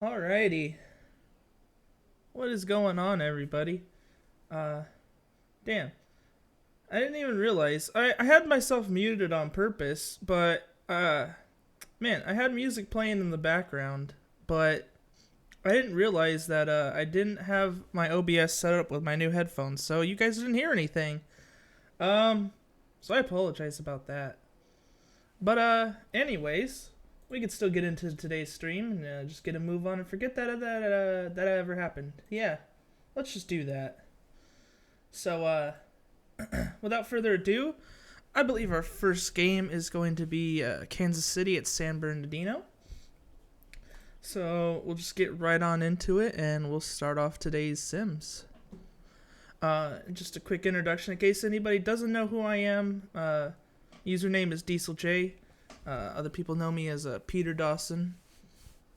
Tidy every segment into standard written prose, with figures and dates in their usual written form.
Alrighty. What is going on, everybody? Uh, damn. I didn't even realize. I had myself muted on purpose, but, man, I had music playing in the background, but I didn't realize that, I didn't have my OBS set up with my new headphones, so you guys didn't hear anything. Um, so I apologize about that. But, anyways, we could still get into today's stream and just get a move on and forget that ever happened. Yeah, let's just do that. So, without further ado, I believe our first game is going to be Kansas City at San Bernardino. So we'll just get right on into it, and we'll start off today's Sims. Just a quick introduction in case anybody doesn't know who I am. Username is DieselJ. Other people know me as Peter Dawson.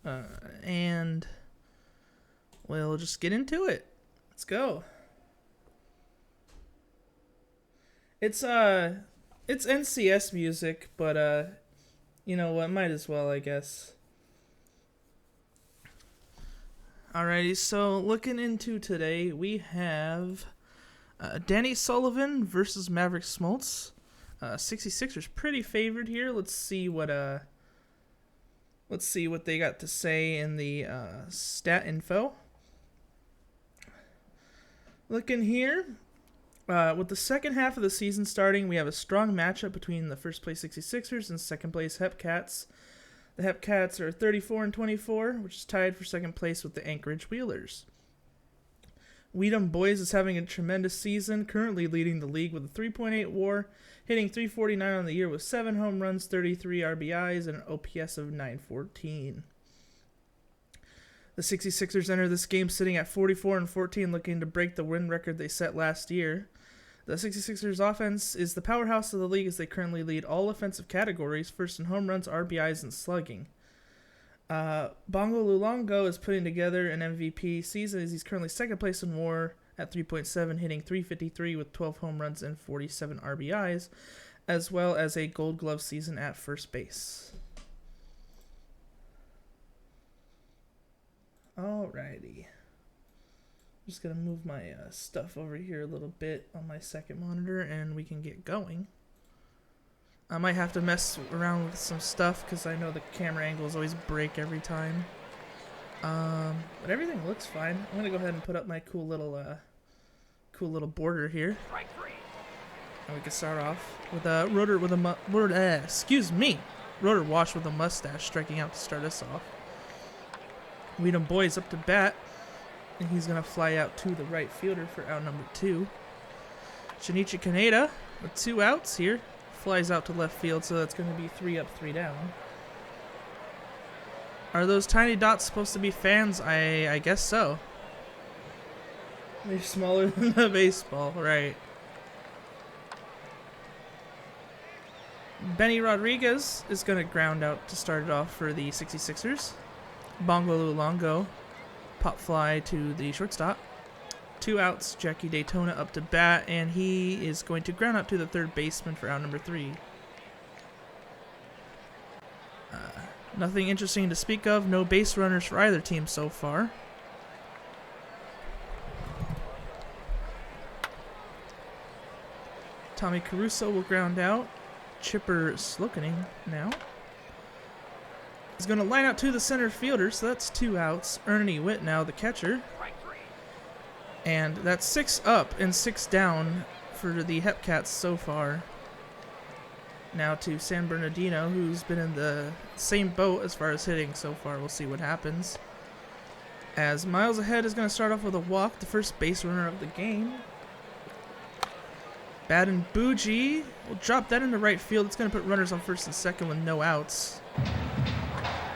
And we'll just get into it. Let's go. It's NCS music, but you know what, might as well, I guess. Alrighty, so looking into today, we have Danny Sullivan versus Maverick Smoltz. 66ers pretty favored here. Let's see what they got to say in the stat info. Looking here, with the second half of the season starting, we have a strong matchup between the first place 66ers and second place Hepcats. The Hepcats are 34-24, which is tied for second place with the Anchorage Wheelers. Weedham Boys is having a tremendous season, currently leading the league with a 3.8 WAR, hitting .349 on the year with 7 home runs, 33 RBIs, and an OPS of .914. The 66ers enter this game sitting at 44-14, looking to break the win record they set last year. The 66ers offense is the powerhouse of the league as they currently lead all offensive categories, first in home runs, RBIs, and slugging. Bongo Luongo is putting together an MVP season as he's currently second place in WAR at 3.7, hitting .353 with 12 home runs and 47 RBIs, as well as a Gold Glove season at first base. Alrighty. Just going to move my stuff over here a little bit on my second monitor and we can get going. I might have to mess around with some stuff because I know the camera angles always break every time. But everything looks fine. I'm going to go ahead and put up my cool little border here. And we can start off with a Rotor with a Rotor Wash with a mustache striking out to start us off. Weedham Boys up to bat. And he's going to fly out to the right fielder for out number 2. Shinichi Kaneda with 2 outs here. Flies out to left field, so that's going to be 3 up, 3 down. Are those tiny dots supposed to be fans? I guess so. They're smaller than the baseball, right. Benny Rodriguez is going to ground out to start it off for the 66ers. Bongo Luongo pop fly to the shortstop. 2 outs, Jackie Daytona up to bat, and he is going to ground out to the third baseman for out number 3. Nothing interesting to speak of. No base runners for either team so far. Tommy Caruso will ground out. Chipper Slokening now. He's going to line out to the center fielder, so that's 2 outs. Ernie Witt now the catcher. And that's 6 up and 6 down for the Hepcats so far. Now to San Bernardino, who's been in the same boat as far as hitting so far. We'll see what happens. As Miles Ahead is going to start off with a walk, the first base runner of the game. Baden Bougie will drop that into right field. It's going to put runners on first and second with no outs.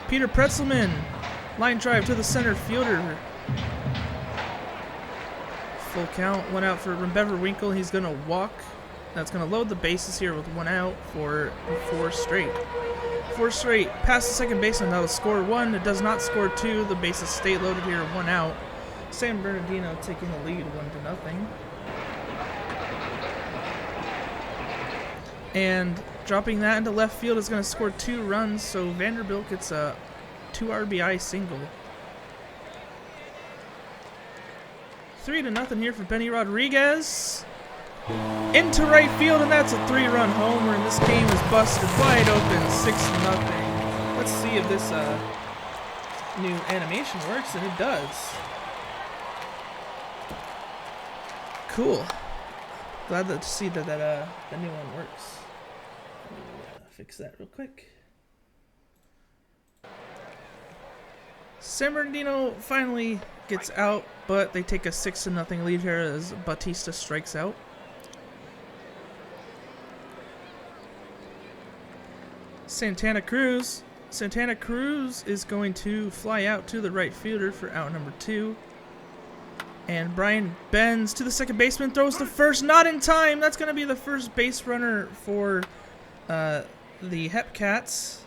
Peter Pretzelman, line drive to the center fielder. Full count, 1 out for Rembever-Winkle. He's going to walk. That's going to load the bases here with 1 out for 4 straight. 4 straight. Past the second baseman. That'll score 1. It does not score 2. The bases stay loaded here, 1 out. San Bernardino taking the lead 1-0. And dropping that into left field is going to score 2 runs. So Vanderbilt gets a 2 RBI single. 3-0 here for Benny Rodriguez. Into right field, and that's a 3-run homer, and this game is busted wide open, 6-0. Let's see if this new animation works, and it does. Cool. Glad to see that the new one works. Let me fix that real quick. San Bernardino finally gets out, but they take a 6-0 lead here as Bautista strikes out. Santana Cruz is going to fly out to the right fielder for out number 2. And Brian bends to the second baseman, throws to first, not in time. That's going to be the first base runner for the Hepcats,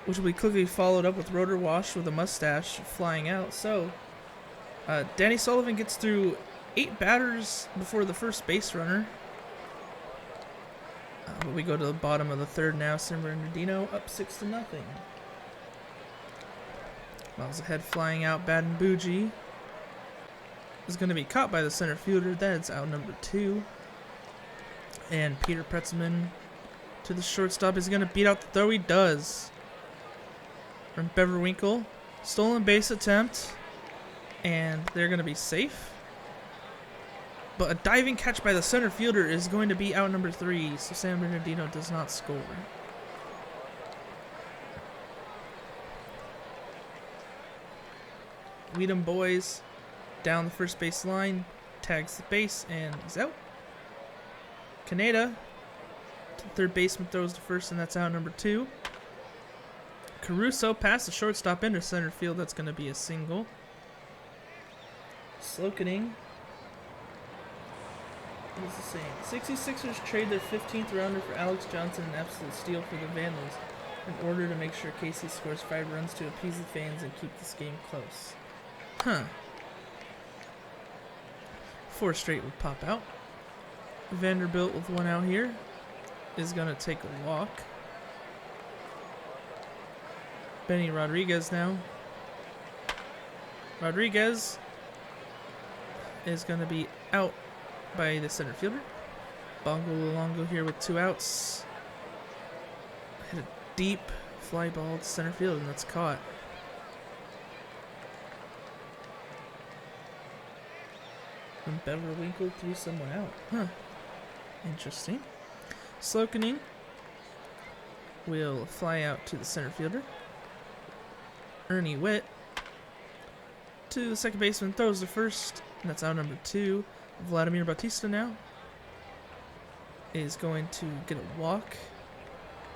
which will be quickly followed up with Rotor Wash with a mustache flying out. So Danny Sullivan gets through 8 batters before the first base runner. But we go to the bottom of the third now. San Bernardino up 6-0. Miles ahead, flying out. Bougie is going to be caught by the center fielder. That's out number 2. And Peter Pretzman to the shortstop is going to beat out the throw. He does. From Beverwinkle, stolen base attempt, and they're going to be safe. But a diving catch by the center fielder is going to be out number 3, so San Bernardino does not score. Weedham boys down the first base line, tags the base, and he's out. Kaneda to the third baseman, throws to first, and that's out number 2. Caruso past the shortstop into center field. That's going to be a single. Slokening. What is the saying? 66ers trade their 15th rounder for Alex Johnson, an absolute steal for the Vandals, in order to make sure Casey scores 5 runs to appease the fans and keep this game close. Huh. 4 straight would pop out. Vanderbilt with 1 out here is going to take a walk. Benny Rodriguez now. Rodriguez is going to be out by the center fielder. Bongo Luongo here with 2 outs. Hit a deep fly ball to center field, and that's caught. And Beverwinkle threw someone out. Huh. Interesting. Slokening will fly out to the center fielder. Ernie Witt to the second baseman, throws to first, and that's out number 2. Vladimir Bautista now is going to get a walk.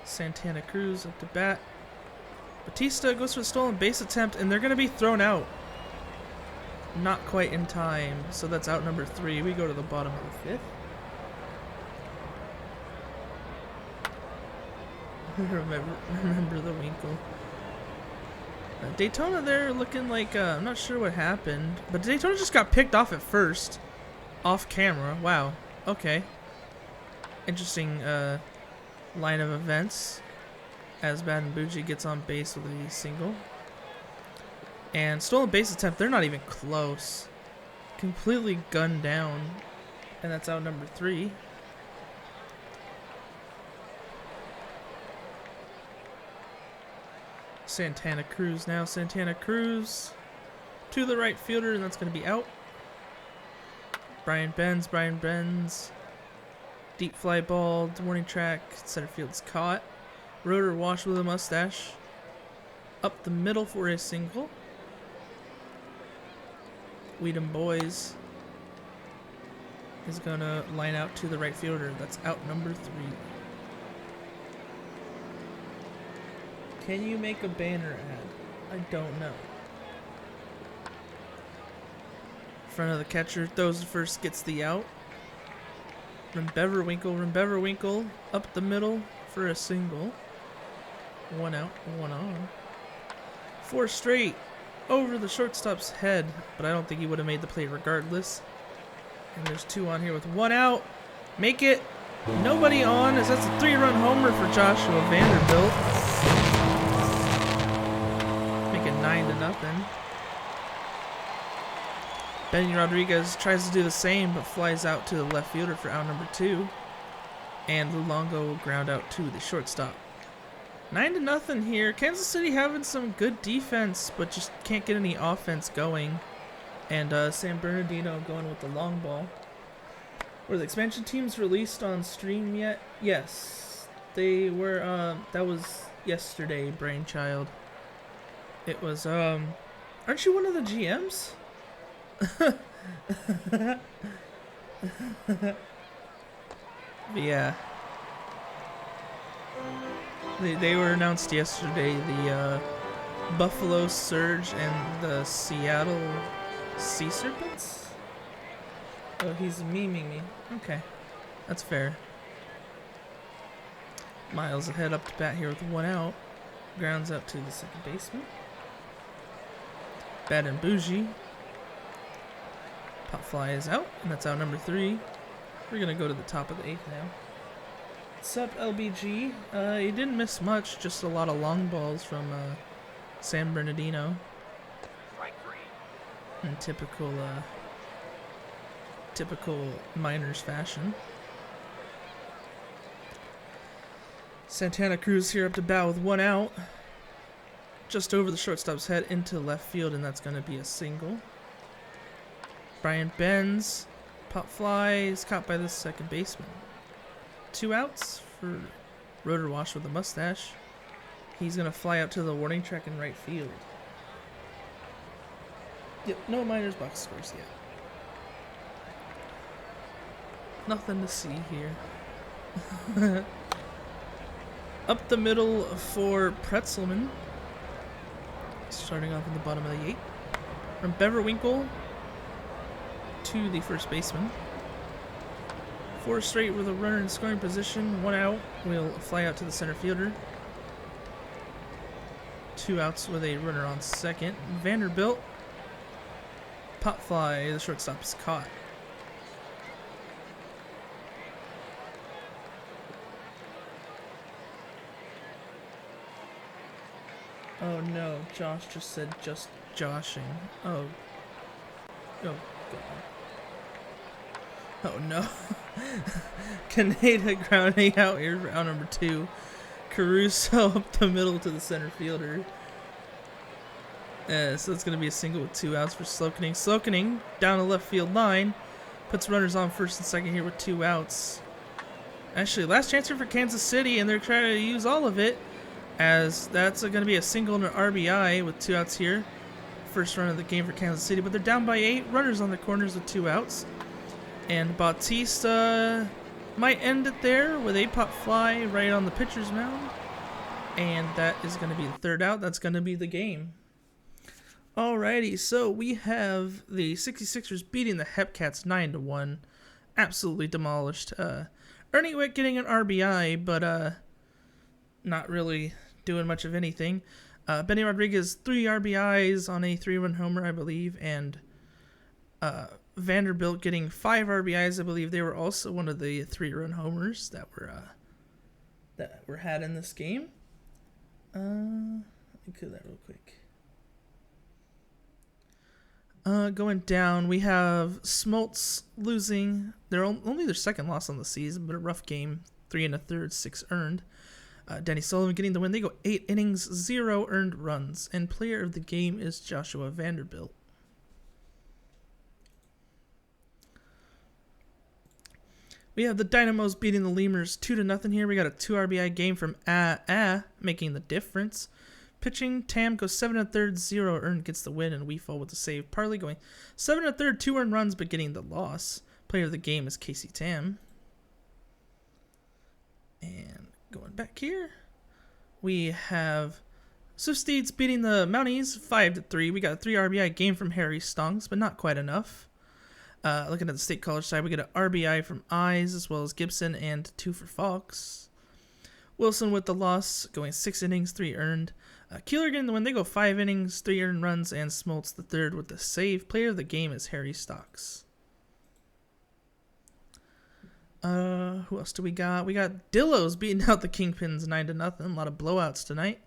Santana Cruz up to bat. Bautista goes for a stolen base attempt, and they're going to be thrown out. Not quite in time, so that's out number 3. We go to the bottom of the 5th. Remember the Winkle. Daytona there looking like, I'm not sure what happened, but Daytona just got picked off at first. Off camera. Wow. Okay. Interesting line of events as Bougie gets on base with a single. And stolen base attempt, they're not even close. Completely gunned down. And that's out number 3. Santana Cruz now. Santana Cruz to the right fielder, and that's going to be out. Brian bends. Deep fly ball, warning track, center field's caught. Rotor Wash with a mustache. Up the middle for a single. Weedham Boys is going to line out to the right fielder. That's out number 3. Can you make a banner ad? I don't know. Front of the catcher, throws the first, gets the out. Rembeverwinkle up the middle for a single. 1 out, 1 on. 4 straight over the shortstop's head, but I don't think he would have made the play regardless. And there's 2 on here with 1 out. Make it nobody on, as that's a 3-run homer for Joshua Vanderbilt. Make it 9-0. Benny Rodriguez tries to do the same, but flies out to the left fielder for out number 2. And Luongo will ground out to the shortstop. 9-0 here. Kansas City having some good defense, but just can't get any offense going. And San Bernardino going with the long ball. Were the expansion teams released on stream yet? Yes. They were, that was yesterday, Brainchild. It was, aren't you one of the GMs? Yeah. They were announced yesterday, the Buffalo Surge and the Seattle Sea Serpents? Oh, he's memeing me. Okay, that's fair. Miles ahead up to bat here with 1 out. Grounds out to the second baseman. Bad and bougie. Pop fly is out, and that's out number 3. We're going to go to the top of the 8th now. What's up, LBG? He didn't miss much, just a lot of long balls from San Bernardino. In typical Miners fashion. Santana Cruz here up to bat with 1 out. Just over the shortstop's head into left field, and that's going to be a single. Brian Benz, pop fly, is caught by the second baseman. 2 outs for Rotor Wash with a mustache. He's going to fly out to the warning track in right field. Yep, no minors box scores yet. Nothing to see here. Up the middle for Pretzelman. Starting off in the bottom of the 8th. From Beverwinkle to the first baseman. 4 straight with a runner in scoring position. 1 out. Will fly out to the center fielder. 2 outs with a runner on second. Vanderbilt. Pop fly. The shortstop is caught. Oh no, Josh just said just joshing. Oh. Oh, God. Oh no. Canada grounding out here for out number 2. Caruso up the middle to the center fielder. So it's going to be a single with 2 outs for Slokening. Slokening down the left field line. Puts runners on first and second here with 2 outs. Actually, last chance here for Kansas City, and they're trying to use all of it. As that's going to be a single and an RBI with 2 outs here. First run of the game for Kansas City, but they're down by 8. Runners on the corners with 2 outs. And Bautista might end it there with a pop fly right on the pitcher's mound. And that is going to be the 3rd out. That's going to be the game. Alrighty, so we have the 66ers beating the Hepcats 9-1. Absolutely demolished. Ernie Wick getting an RBI, but not really doing much of anything. Benny Rodriguez, 3 RBIs on a 3-run homer, I believe, and Vanderbilt getting 5 RBIs. I believe they were also one of the 3-run homers that were had in this game. Let me do that real quick. Going down, we have Smoltz losing only their 2nd loss on the season, but a rough game. 3 1/3, 6 earned. Denny Sullivan getting the win. They go 8 innings, 0 earned runs, and player of the game is Joshua Vanderbilt. We have the Dynamos beating the Lemurs 2-0 here. We got a 2 RBI game from making the difference. Pitching, Tam goes 7 1/3, 0 earned, gets the win, and we fall with the save. Parley going 7 1/3, 2 earned runs, but getting the loss. Player of the game is Casey Tam. And going back here, we have Swifties beating the Mounties 5-3. We got a 3 RBI game from Harry Stonks, but not quite enough. Looking at the State College side, we get an RBI from Eyes as well as Gibson and 2 for Fox. Wilson with the loss, going 6 innings, 3 earned. Keeler getting the win. They go 5 innings, 3 earned runs, and Smoltz the 3rd with the save. Player of the game is Harry Stocks. Who else do we got? We got Dillos beating out the Kingpins 9-0. A lot of blowouts tonight.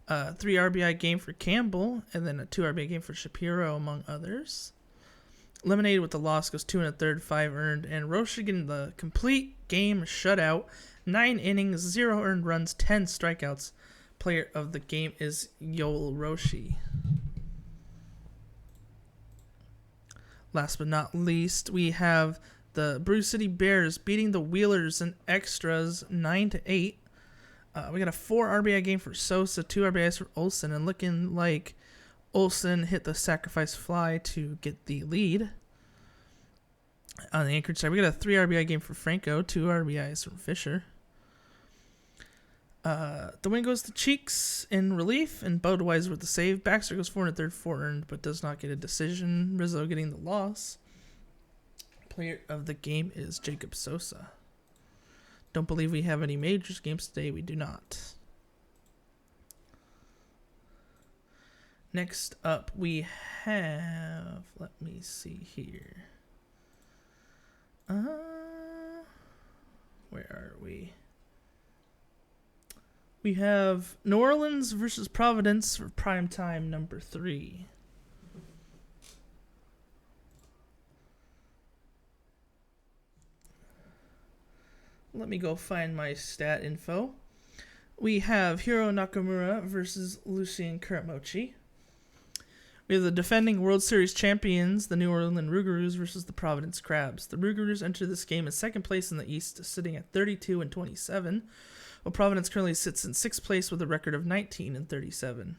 3 RBI game for Campbell, and then a 2 RBI game for Shapiro, among others. Eliminated with the loss, goes 2 1/3, 5 earned. And Roshi getting the complete game shutout. 9 innings, 0 earned runs, 10 strikeouts. Player of the game is Yoel Roshi. Last but not least, we have the Brew City Bears beating the Wheelers in extras 9-8. We got a 4 RBI game for Sosa, 2 RBIs for Olsen, and looking like Olsen hit the sacrifice fly to get the lead. On the Anchorage side, we got a 3 RBI game for Franco, 2 RBIs from Fisher. The win goes to Cheeks in relief, and Budweiser with the save. Baxter goes 4 1/3, 4 earned, but does not get a decision. Rizzo getting the loss. Player of the game is Jacob Sosa. Don't believe we have any majors games today. We do not. Next up, we have... Let me see here. Where are we? We have New Orleans versus Providence for primetime number 3. Let me go find my stat info. We have Hiro Nakamura versus Lucien Kuramochi. We have the defending World Series champions, the New Orleans Rougarous versus the Providence Crabs. The Rougarous enter this game in second place in the East, sitting at 32-27, while Providence currently sits in 6th place with a record of 19-37.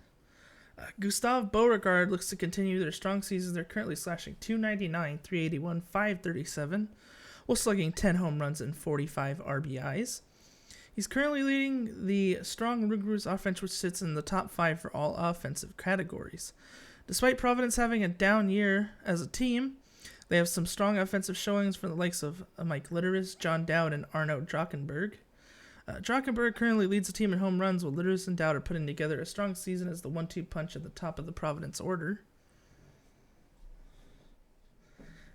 Gustave Beauregard looks to continue their strong season. They're currently slashing .299, .381, .537, while slugging 10 home runs and 45 RBIs. He's currently leading the strong Rougarous offense, which sits in the top 5 for all offensive categories. Despite Providence having a down year as a team, they have some strong offensive showings from the likes of Mike Litteris, John Dowd, and Arno Drockenberg. Drockenberg currently leads the team in home runs, while Litteris and Dowd are putting together a strong season as the 1-2 punch at the top of the Providence order.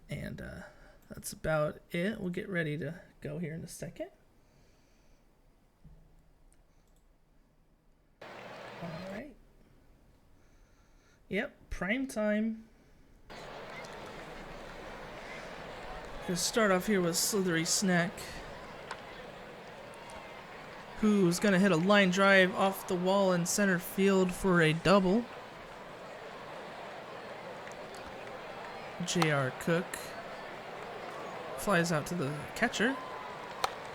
And that's about it. We'll get ready to go here in a second. All right. Yep, prime time. Gonna start off here with Slithery Snack, who's gonna hit a line drive off the wall in center field for a double. J.R. Cook flies out to the catcher.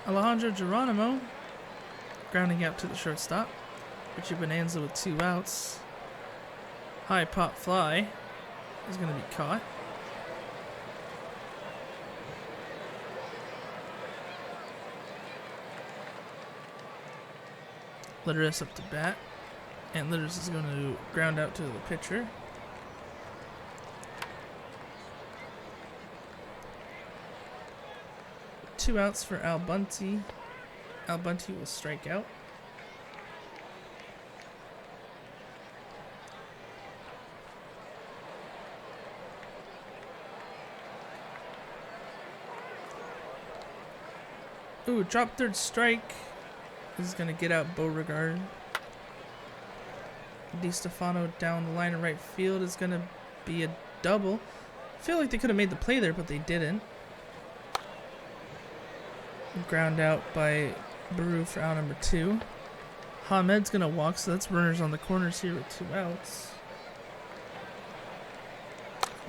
Alejandro Geronimo grounding out to the shortstop. Richie Bonanza with 2 outs. High pop fly is going to be caught. Litteris up to bat, and Litteris is going to ground out to the pitcher. Two outs for Al Bunty. Al Bunty will strike out. Ooh, drop third strike. This is going to get out Beauregard. DiStefano down the line of right field is going to be a double. I feel like they could have made the play there, but they didn't. Ground out by Brew for out number 2. Hamed's going to walk, so that's runners on the corners here with 2 outs.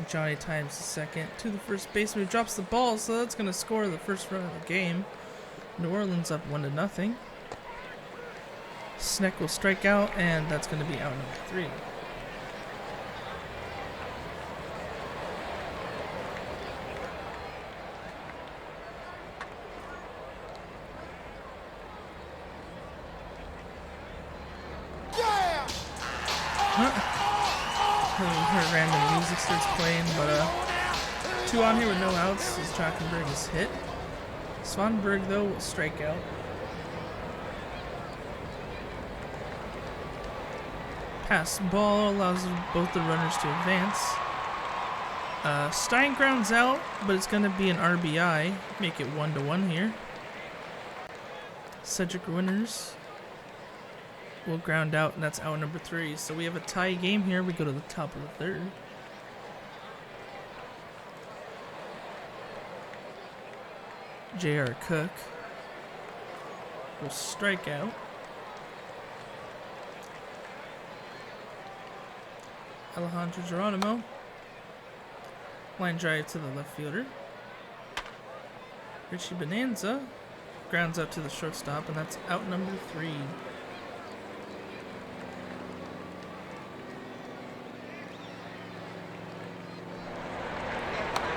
Johnny times the second to the first baseman who drops the ball, so that's going to score the first run of the game. New Orleans up 1-0. Sneck will strike out, and that's going to be out number 3. Her random music starts playing, but 2 on here with no outs as Drockenberg is hit. Svanberg, though, will strike out. Pass ball allows both the runners to advance. Stein grounds out, but it's going to be an RBI. Make it 1-1 here. Cedric Winners will ground out, and that's out number 3. So we have a tie game here. We go to the top of the 3rd. J.R. Cook will strike out. Alejandro Geronimo. Line drive to the left fielder. Richie Bonanza grounds out to the shortstop, and that's out number 3.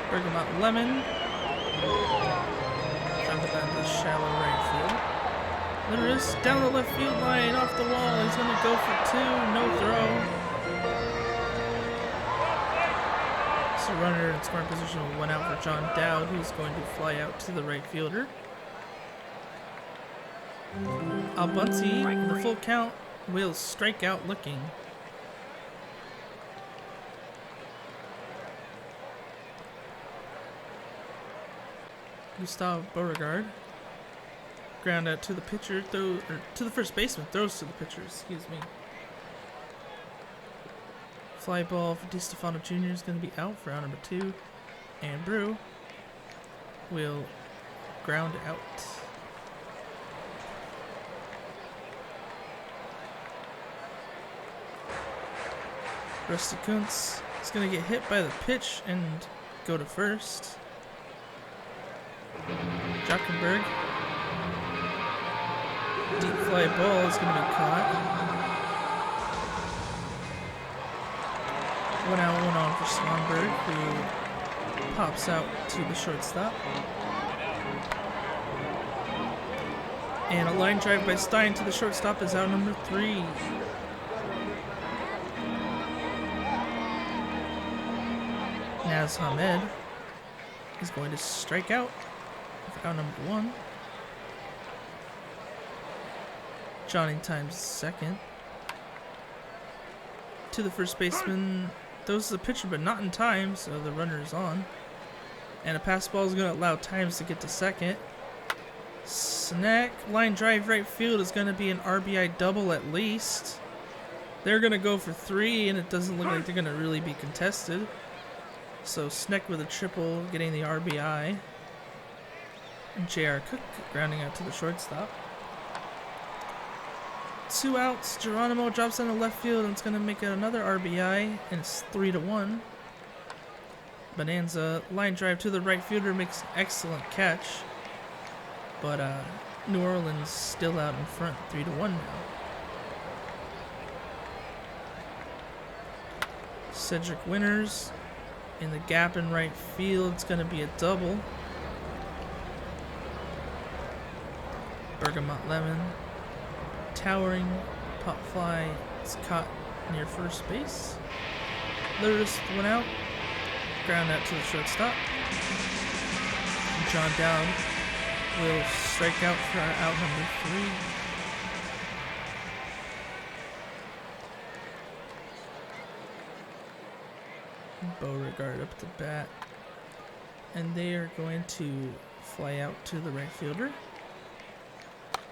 Bergamot Lemon. Jumping down the shallow right field. There is down the left field line, off the wall. He's going to go for 2, no throw. So runner in scoring position went out for John Dowd, who's going to fly out to the right fielder. Albunzi, in the full count, will strike out looking. Gustave Beauregard. Ground out to the pitcher, to the first baseman, throws to the pitcher, excuse me. Fly ball for DiStefano Jr. is going to be out for out number 2. And Brew will ground out. Rusty Kuntz is going to get hit by the pitch and go to first. Jockenberg. Deep fly ball is going to be caught. 1 out, 1 on for Swanberg, who pops out to the shortstop. And a line drive by Stein to the shortstop is out number 3. Naz Hamed is going to strike out for out number 1. Johnny Times second. To the first baseman. Throws the pitcher, but not in time, so the runner is on. And a pass ball is going to allow Times to get to second. Snack, line drive right field is going to be an RBI double at least. They're going to go for 3, and it doesn't look like they're going to really be contested. So Sneck with a triple, getting the RBI. And J.R. Cook grounding out to the shortstop. 2 outs, Geronimo drops into left field and it's going to make it another RBI, and it's 3-1. Bonanza, line drive to the right fielder, makes an excellent catch. But New Orleans still out in front, 3-1 now. Cedric Winters in the gap in right field, it's going to be a double. Bergamot Lemon. Towering pop fly is caught near first base. Lourdes went out, ground out to the shortstop. And John Dowd will strike out for out number 3. Beauregard up to bat, and they are going to fly out to the right fielder.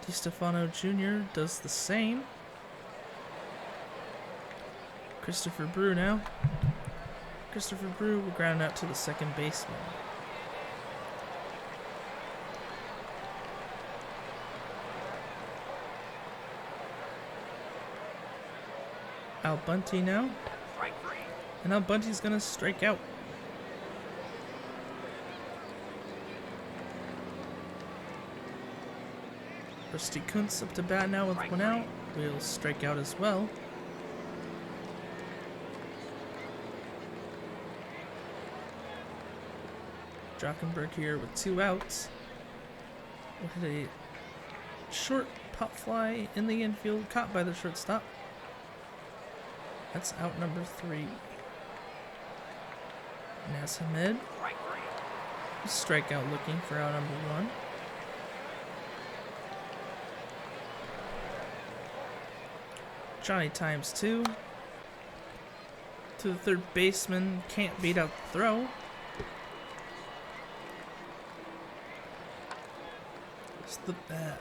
DiStefano Jr. does the same. Christopher Brew now. Christopher Brew will ground out to the second baseman. Al Bunty now. And Al Bunty's going to strike out. Rusty Kuntz up to bat now with 1 out. Will strike out as well. Jockenberg here with 2 outs. We'll hit a short pop fly in the infield, caught by the shortstop. That's out number 3. Naz Hamed. Strikeout looking for out number 1. Johnny Times 2. To the third baseman, can't beat out the throw.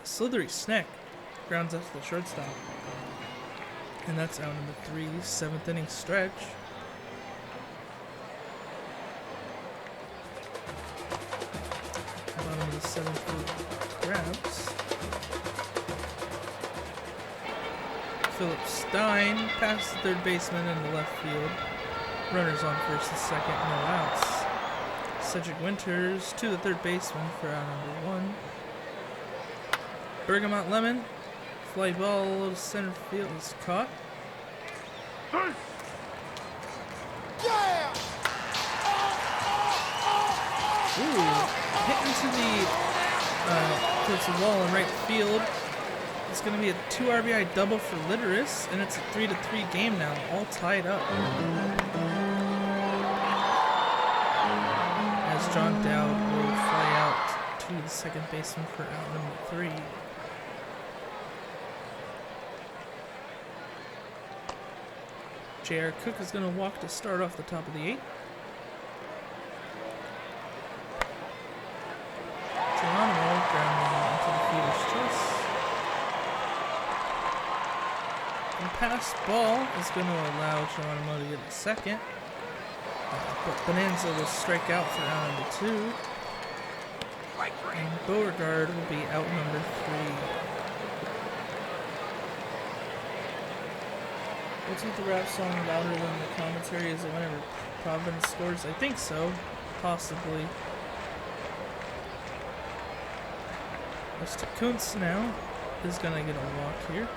Slithery Snack grounds up to the shortstop. And that's out number 3, 7th inning stretch. Bottom of the 7-foot grabs. Philip Stein past the third baseman into left field. Runners on first and second, no outs. Cedric Winters to the third baseman for out number 1. Bergamot Lemon, fly ball to center field is caught. Ooh, hit into towards the wall in right field. It's going to be a 2 RBI double for Litteris, and it's a 3-3 game now, all tied up. As John Dowd will fly out to the second baseman for out number 3. J.R. Cook is going to walk to start off the top of the 8th. Geronimo grounding into the fielder's choice. And pass ball is going to allow Geronimo to get a second. But Bonanza will strike out for out number 2. And Beauregard will be out number 3. Wasn't the rap song louder than the commentary is it whenever Providence scores? I think so. Possibly. Mr. Kuntz now is going to get a walk here.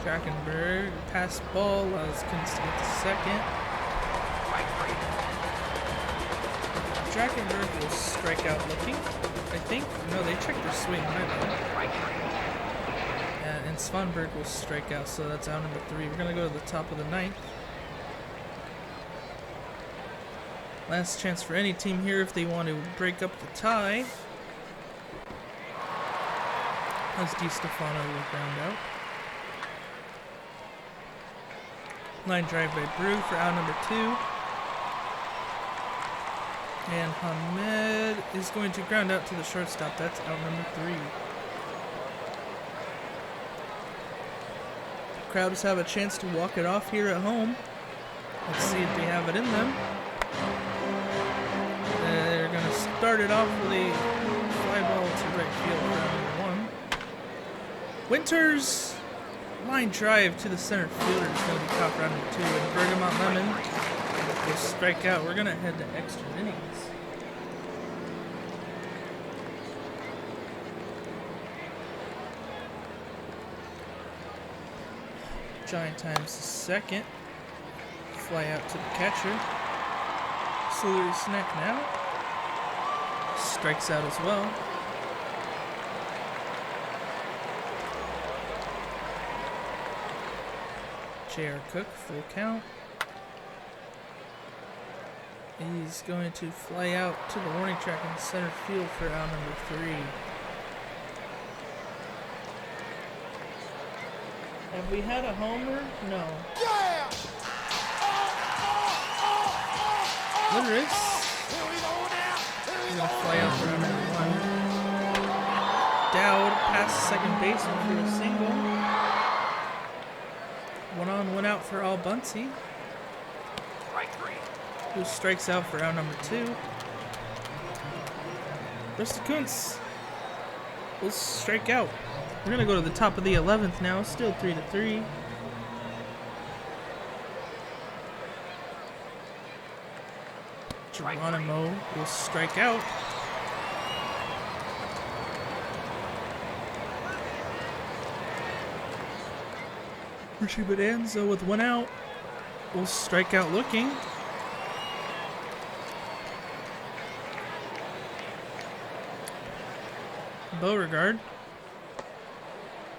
Drachenberg, pass ball, allows Kuntz to get the second. Drachenberg will strike out looking, I think. No, they checked their swing, my bad. And Svanberg will strike out, so that's out number 3. We're going to go to the top of the 9th. Last chance for any team here if they want to break up the tie. As DiStefano will ground out. Line drive by Brew for out number 2. And Hamed is going to ground out to the shortstop. That's out number 3. Crowds have a chance to walk it off here at home. Let's see if they have it in them. They're going to start it off with a fly ball to right field for number 1. Winters line drive to the center fielder is going to be caught for number 2. And Bergamot Lemon will strike out. We're going to head to extra innings. Giant times the second. Fly out to the catcher. Salary snack now. Strikes out as well. J.R. Cook, full count. He's going to fly out to the warning track in center field for out number 3. Have we had a homer? No. Yeah! Litteris. He's going to fly out for number 1. Dowd past second baseman for a single. 1 on, 1 out for Al Bunty. Who strikes out for out number 2. Rusty Kuntz will strike out. We're going to go to the top of the 11th now. Still 3-3. Geronimo will strike out. Richie Bonanza with 1 out will strike out looking. Beauregard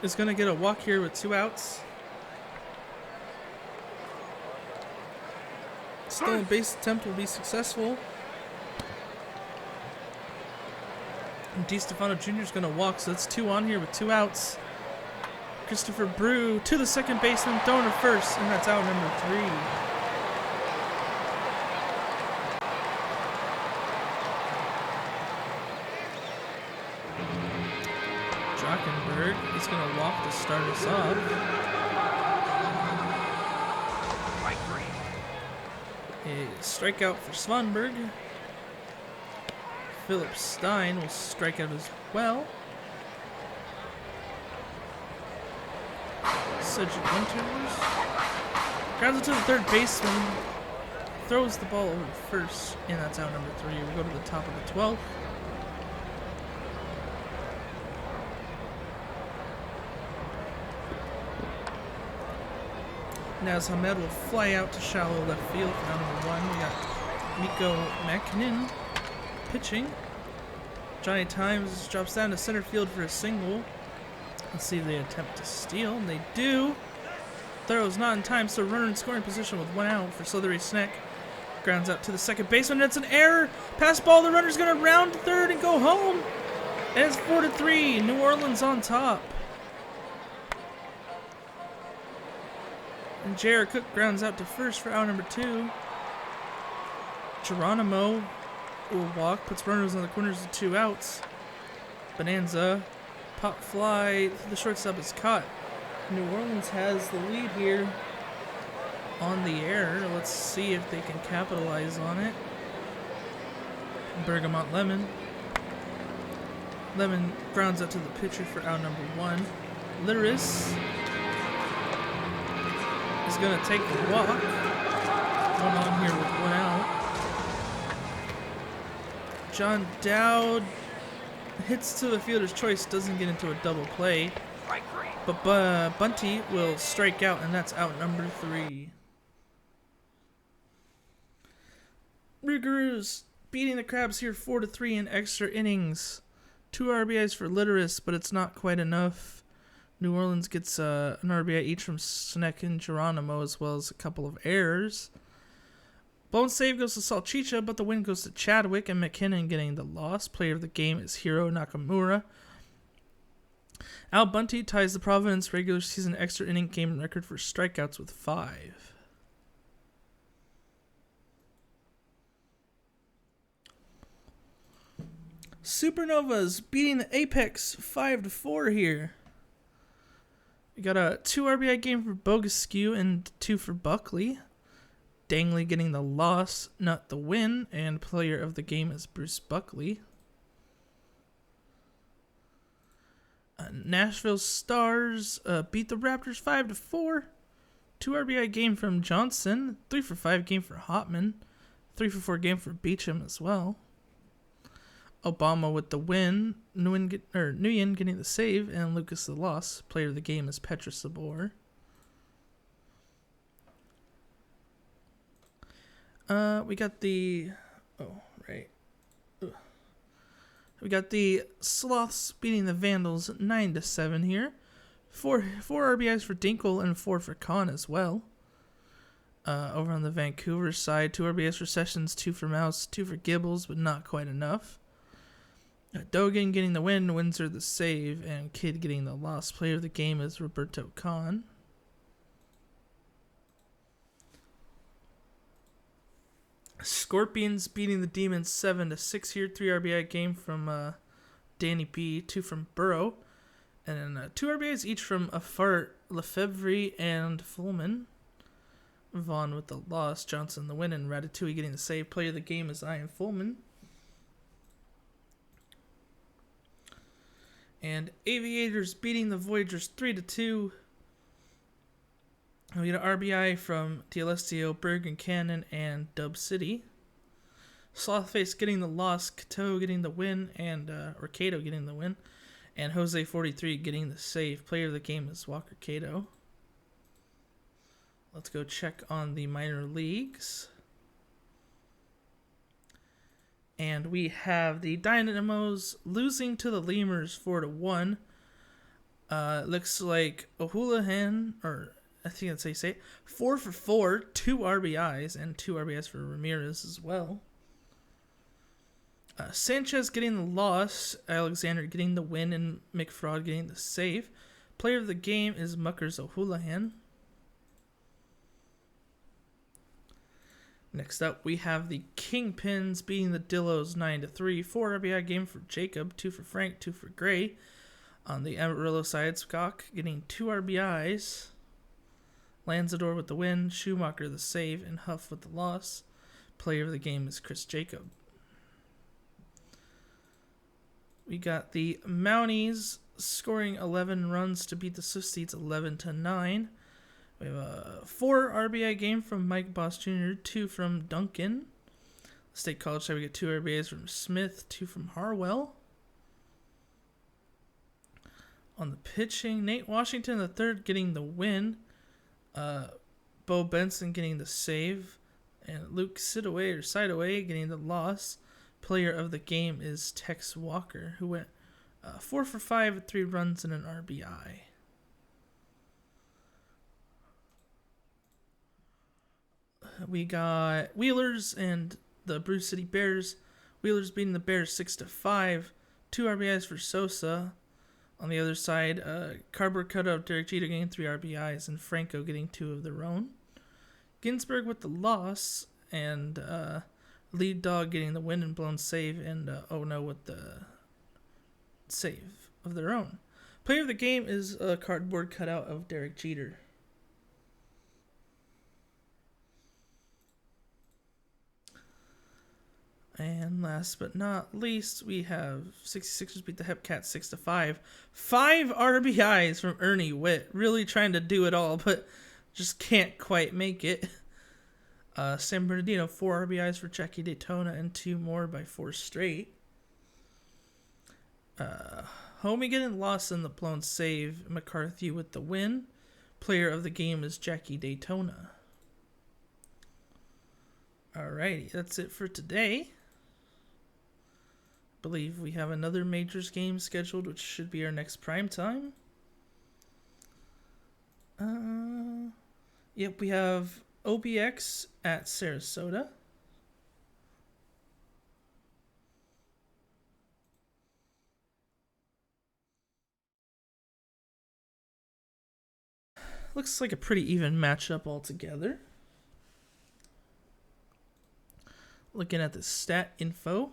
is going to get a walk here with 2 outs. Stolen base attempt will be successful. And DiStefano Jr. is going to walk, so that's 2 on here with 2 outs. Christopher Brew to the second baseman, throwing to first, and that's out number 3. Drachenberg is going to walk to start us off. A strikeout for Svanberg. Philip Stein will strike out as well. Cedric Winters grounds it to the third baseman, throws the ball over first, and that's out number 3. We go to the top of the 12th. Naz Hamed will fly out to shallow left field for out number 1. We got Miko McKinnon pitching. Johnny Times drops down to center field for a single. Let's see if they attempt to steal. And they do. Throws not in time, so runner in scoring position with 1 out for Slithery Sneck. Grounds out to the second baseman. It's an error. Pass ball. The runner's going to round to third and go home. And it's 4-3. New Orleans on top. And J.R. Cook grounds out to first for out number 2. Geronimo will walk, puts runners on the corners with 2 outs. Bonanza, pop fly, the shortstop is caught. New Orleans has the lead here on the air. Let's see if they can capitalize on it. Bergamot Lemon. Lemon grounds out to the pitcher for out number 1. Lyris is going to take the walk. One on here with 1 out. John Dowd hits to the fielder's choice, doesn't get into a double play. But Bunty will strike out, and that's out number 3. Rougarous beating the Crabs here 4-3 in extra innings. 2 RBIs for Litteris, but it's not quite enough. New Orleans gets an RBI each from Sneck and Geronimo, as well as a couple of errors. Bone save goes to Salchicha, but the win goes to Chadwick, and McKinnon getting the loss. Player of the game is Hiro Nakamura. Al Bunty ties the Providence regular season extra inning game record for strikeouts with 5. Supernovas beating the Apex 5-4 here. We got a 2 RBI game for Bogaskew and 2 for Buckley. Dangley getting the loss, not the win, and player of the game is Bruce Buckley. Nashville Stars beat the Raptors 5-4. 2 RBI game from Johnson, 3 for 5 game for Hotman, 3 for 4 game for Beecham as well. Obama with the win, Nguyen getting the save, and Lucas the loss. Player of the game is Petra Sabor. We got the... Oh, right. Ugh. We got the Sloths beating the Vandals 9-7 here. 4 RBIs for Dinkle and 4 for Khan as well. Over on the Vancouver side, 2 RBIs for Sessions, 2 for Mouse, 2 for Gibbles, but not quite enough. Dogan getting the win, Windsor the save, and Kidd getting the loss. Player of the game is Roberto Khan. Scorpions beating the Demons 7-6 here. 3 RBI game from Danny B, 2 from Burrow, and then 2 RBIs each from Afart, Lefebvre, and Fullman. Vaughn with the loss, Johnson the win, and Ratatouille getting the save. Player of the game is Ian Fullman. And Aviators beating the Voyagers 3-2. We get an RBI from D'Alessio, Bergen Cannon, and Dub City. Slothface getting the loss, Cato getting the win, and Cato getting the win, and Jose 43 getting the save. Player of the game is Walker Cato. Let's go check on the minor leagues. And we have the Dynamos losing to the Lemurs 4-1. Looks like O'Houlihan, or I think that's how you say it, 4 for 4, 2 RBIs, and 2 RBIs for Ramirez as well. Sanchez getting the loss, Alexander getting the win, and McFraud getting the save. Player of the game is Muckers O'Houlihan. Next up, we have the Kingpins beating the Dillos 9-3. 4 RBI game for Jacob, 2 for Frank, 2 for Gray. On the Amarillo side, Skok getting 2 RBIs. Lanzador with the win, Schumacher the save, and Huff with the loss. Player of the game is Chris Jacob. We got the Mounties scoring 11 runs to beat the Swifties 11-9. We have a 4 RBI game from Mike Boss Jr., 2 from Duncan. State College side, we get 2 RBIs from Smith, 2 from Harwell. On the pitching, Nate Washington III getting the win. Bo Benson getting the save. And Luke Sidaway getting the loss. Player of the game is Tex Walker, who went 4 for 5 with 3 runs and an RBI. We got Wheelers and the Brew City Bears. Wheelers beating the Bears 6-5. 2 RBIs for Sosa. On the other side, cardboard cutout Derek Jeter getting 3 RBIs and Franco getting 2 of their own. Ginsburg with the loss and Lead Dog getting the win and blown save, and Ono with the save of their own. Player of the game is a cardboard cutout of Derek Jeter. And last but not least, we have 66ers beat the Hepcats 6-5. 5 RBIs from Ernie Witt. Really trying to do it all, but just can't quite make it. San Bernardino, 4 RBIs for Jackie Daytona and 2 more by 4 straight. Homie getting lost in the blown save. McCarthy with the win. Player of the game is Jackie Daytona. Alrighty, that's it for today. I believe we have another Majors game scheduled, which should be our next prime time. Yep, we have OBX at Sarasota. Looks like a pretty even matchup altogether. Looking at the stat info.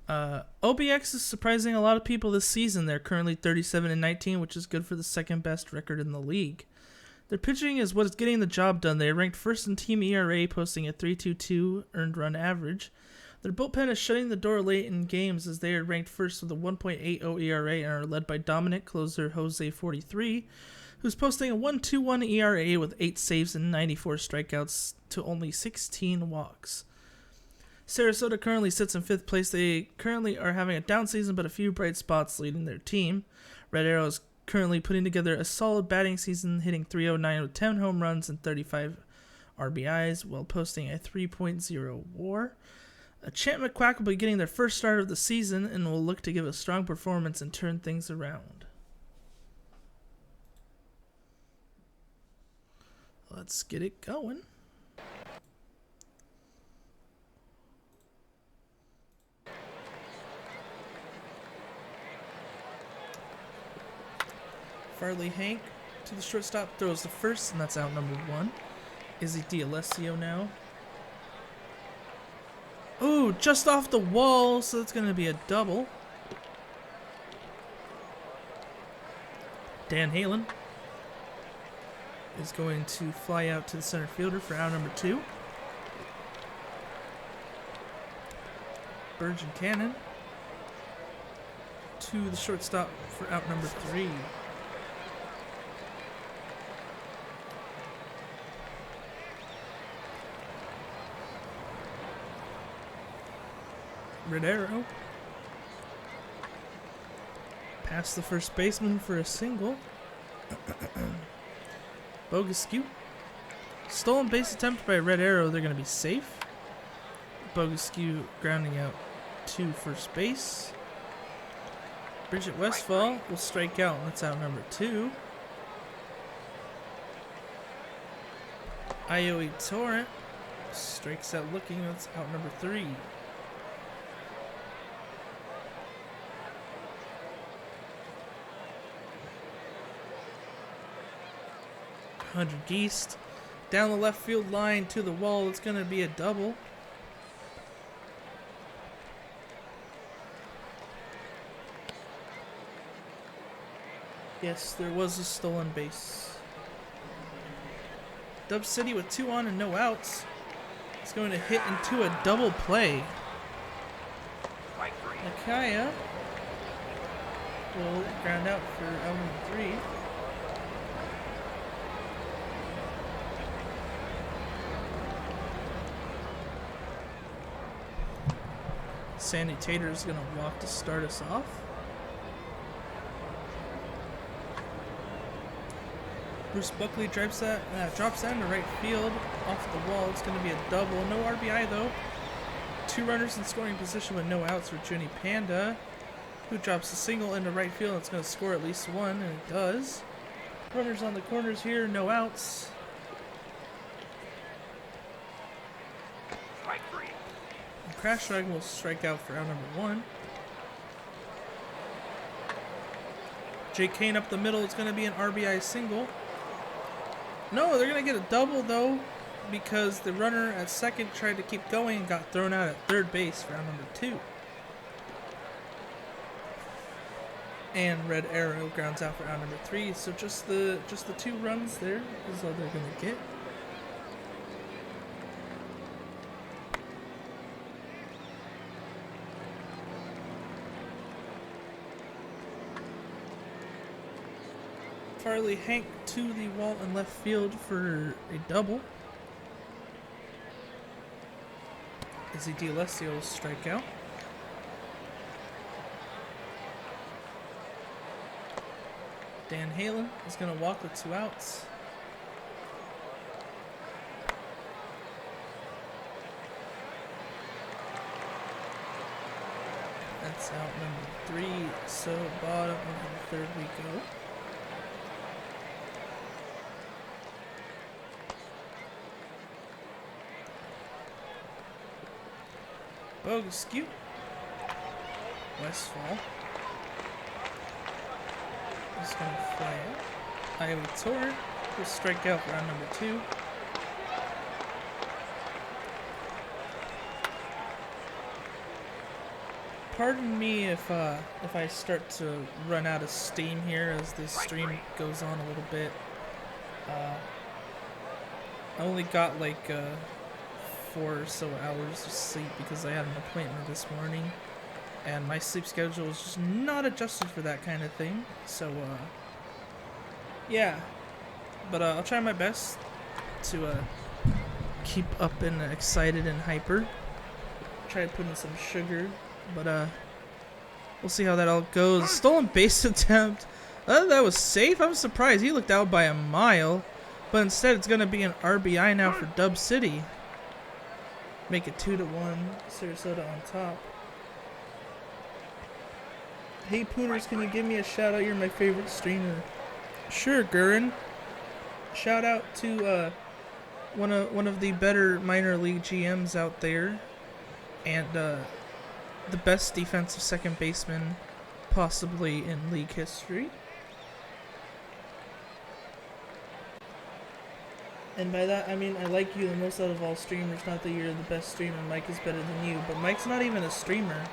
OBX is surprising a lot of people this season. They're currently 37-19, which is good for the second best record in the league. Their pitching is what is getting the job done. They are ranked first in team ERA, posting a 3.22 earned run average. Their bullpen is shutting the door late in games as they are ranked first with a 1.80 ERA and are led by dominant closer Jose 43, who's posting a 1.21 ERA with 8 saves and 94 strikeouts to only 16 walks. Sarasota currently sits in 5th place. They currently are having a down season, but a few bright spots leading their team. Red Arrow is currently putting together a solid batting season, hitting .309 with 10 home runs and 35 RBIs, while posting a 3.0 WAR. Champ McQuack will be getting their first start of the season and will look to give a strong performance and turn things around. Let's get it going. Farley Hank to the shortstop, throws the first, and that's out number 1. Izzy D'Alessio now. Ooh, just off the wall, so that's going to be a double. Dan Halen is going to fly out to the center fielder for out number 2. Burgeon Cannon to the shortstop for out number 3. Red Arrow past the first baseman for a single. Boguskiw. Stolen base attempt by Red Arrow. They're going to be safe. Boguskiw grounding out to first base. Bridget Westfall will strike out. That's out number 2. Ioe Torrent strikes out looking. That's out number 3. Hunter Geist down the left field line to the wall. It's going to be a double. Yes, there was a stolen base. Dub City with 2 on and no outs. It's going to hit into a double play. Nakaya will ground out for out number 3. Sandy Tater is going to walk to start us off. Bruce Buckley drops that into right field off the wall. It's going to be a double. No RBI though. 2 runners in scoring position with no outs for Junie Panda, who drops a single into right field. It's going to score at least 1, and it does. Runners on the corners here, no outs. Crash Dragon will strike out for out number 1. Jake Kane up the middle. It's going to be an RBI single. No, they're going to get a double, though, because the runner at second tried to keep going and got thrown out at third base for out number 2. And Red Arrow grounds out for out number 3. So just the 2 runs there is all they're going to get. Farley Hank to the wall in left field for a double. Izzy D'Alessio will strike out. Dan Halen is going to walk with 2 outs. That's out number 3. So bottom of the 3rd we go. Bogus Skew. Westfall. He's going to fly out. Iowa Tor will strike out for round number 2. Pardon me if I start to run out of steam here as this stream goes on a little bit. I only got like 4 or so hours of sleep because I had an appointment this morning, and my sleep schedule is just not adjusted for that kind of thing. So yeah, but I'll try my best to keep up and excited and hyper. Try to put in some sugar, but we'll see how that all goes. Stolen base attempt. That was safe. I'm surprised he looked out by a mile, but instead it's gonna be an RBI now for Dub City. Make it 2-1, Sarasota on top. Hey Pooners, can you give me a shout out? You're my favorite streamer. Sure, Gurin. Shout out to one of the better minor league GMs out there, and the best defensive second baseman possibly in league history. And by that, I mean I like you the most out of all streamers. Not that you're the best streamer. Mike is better than you. But Mike's not even a streamer.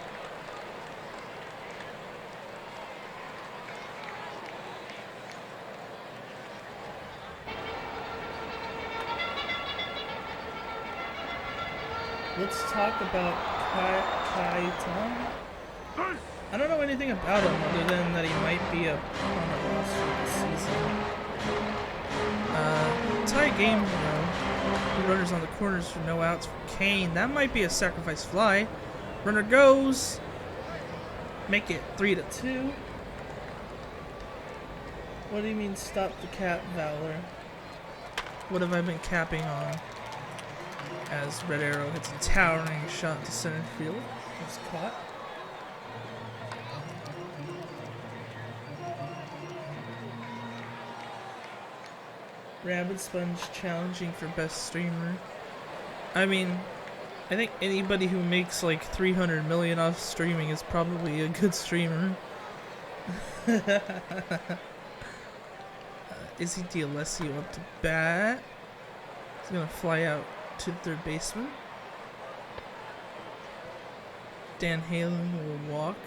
Let's talk about Kai Tom. I don't know anything about him other than that he might be on the roster this season. Tie game, you know. Runners on the corners for no outs for Kane. That might be a sacrifice fly. Runner goes. Make it 3-2. What do you mean stop the cap, Valor? What have I been capping on? As Red Arrow hits a towering shot to center field. It's caught. Rabbit Sponge challenging for best streamer. I mean, I think anybody who makes like 300 million off streaming is probably a good streamer. Izzy D'Alessio up to bat. He's gonna fly out to the third baseman. Dan Halen will walk.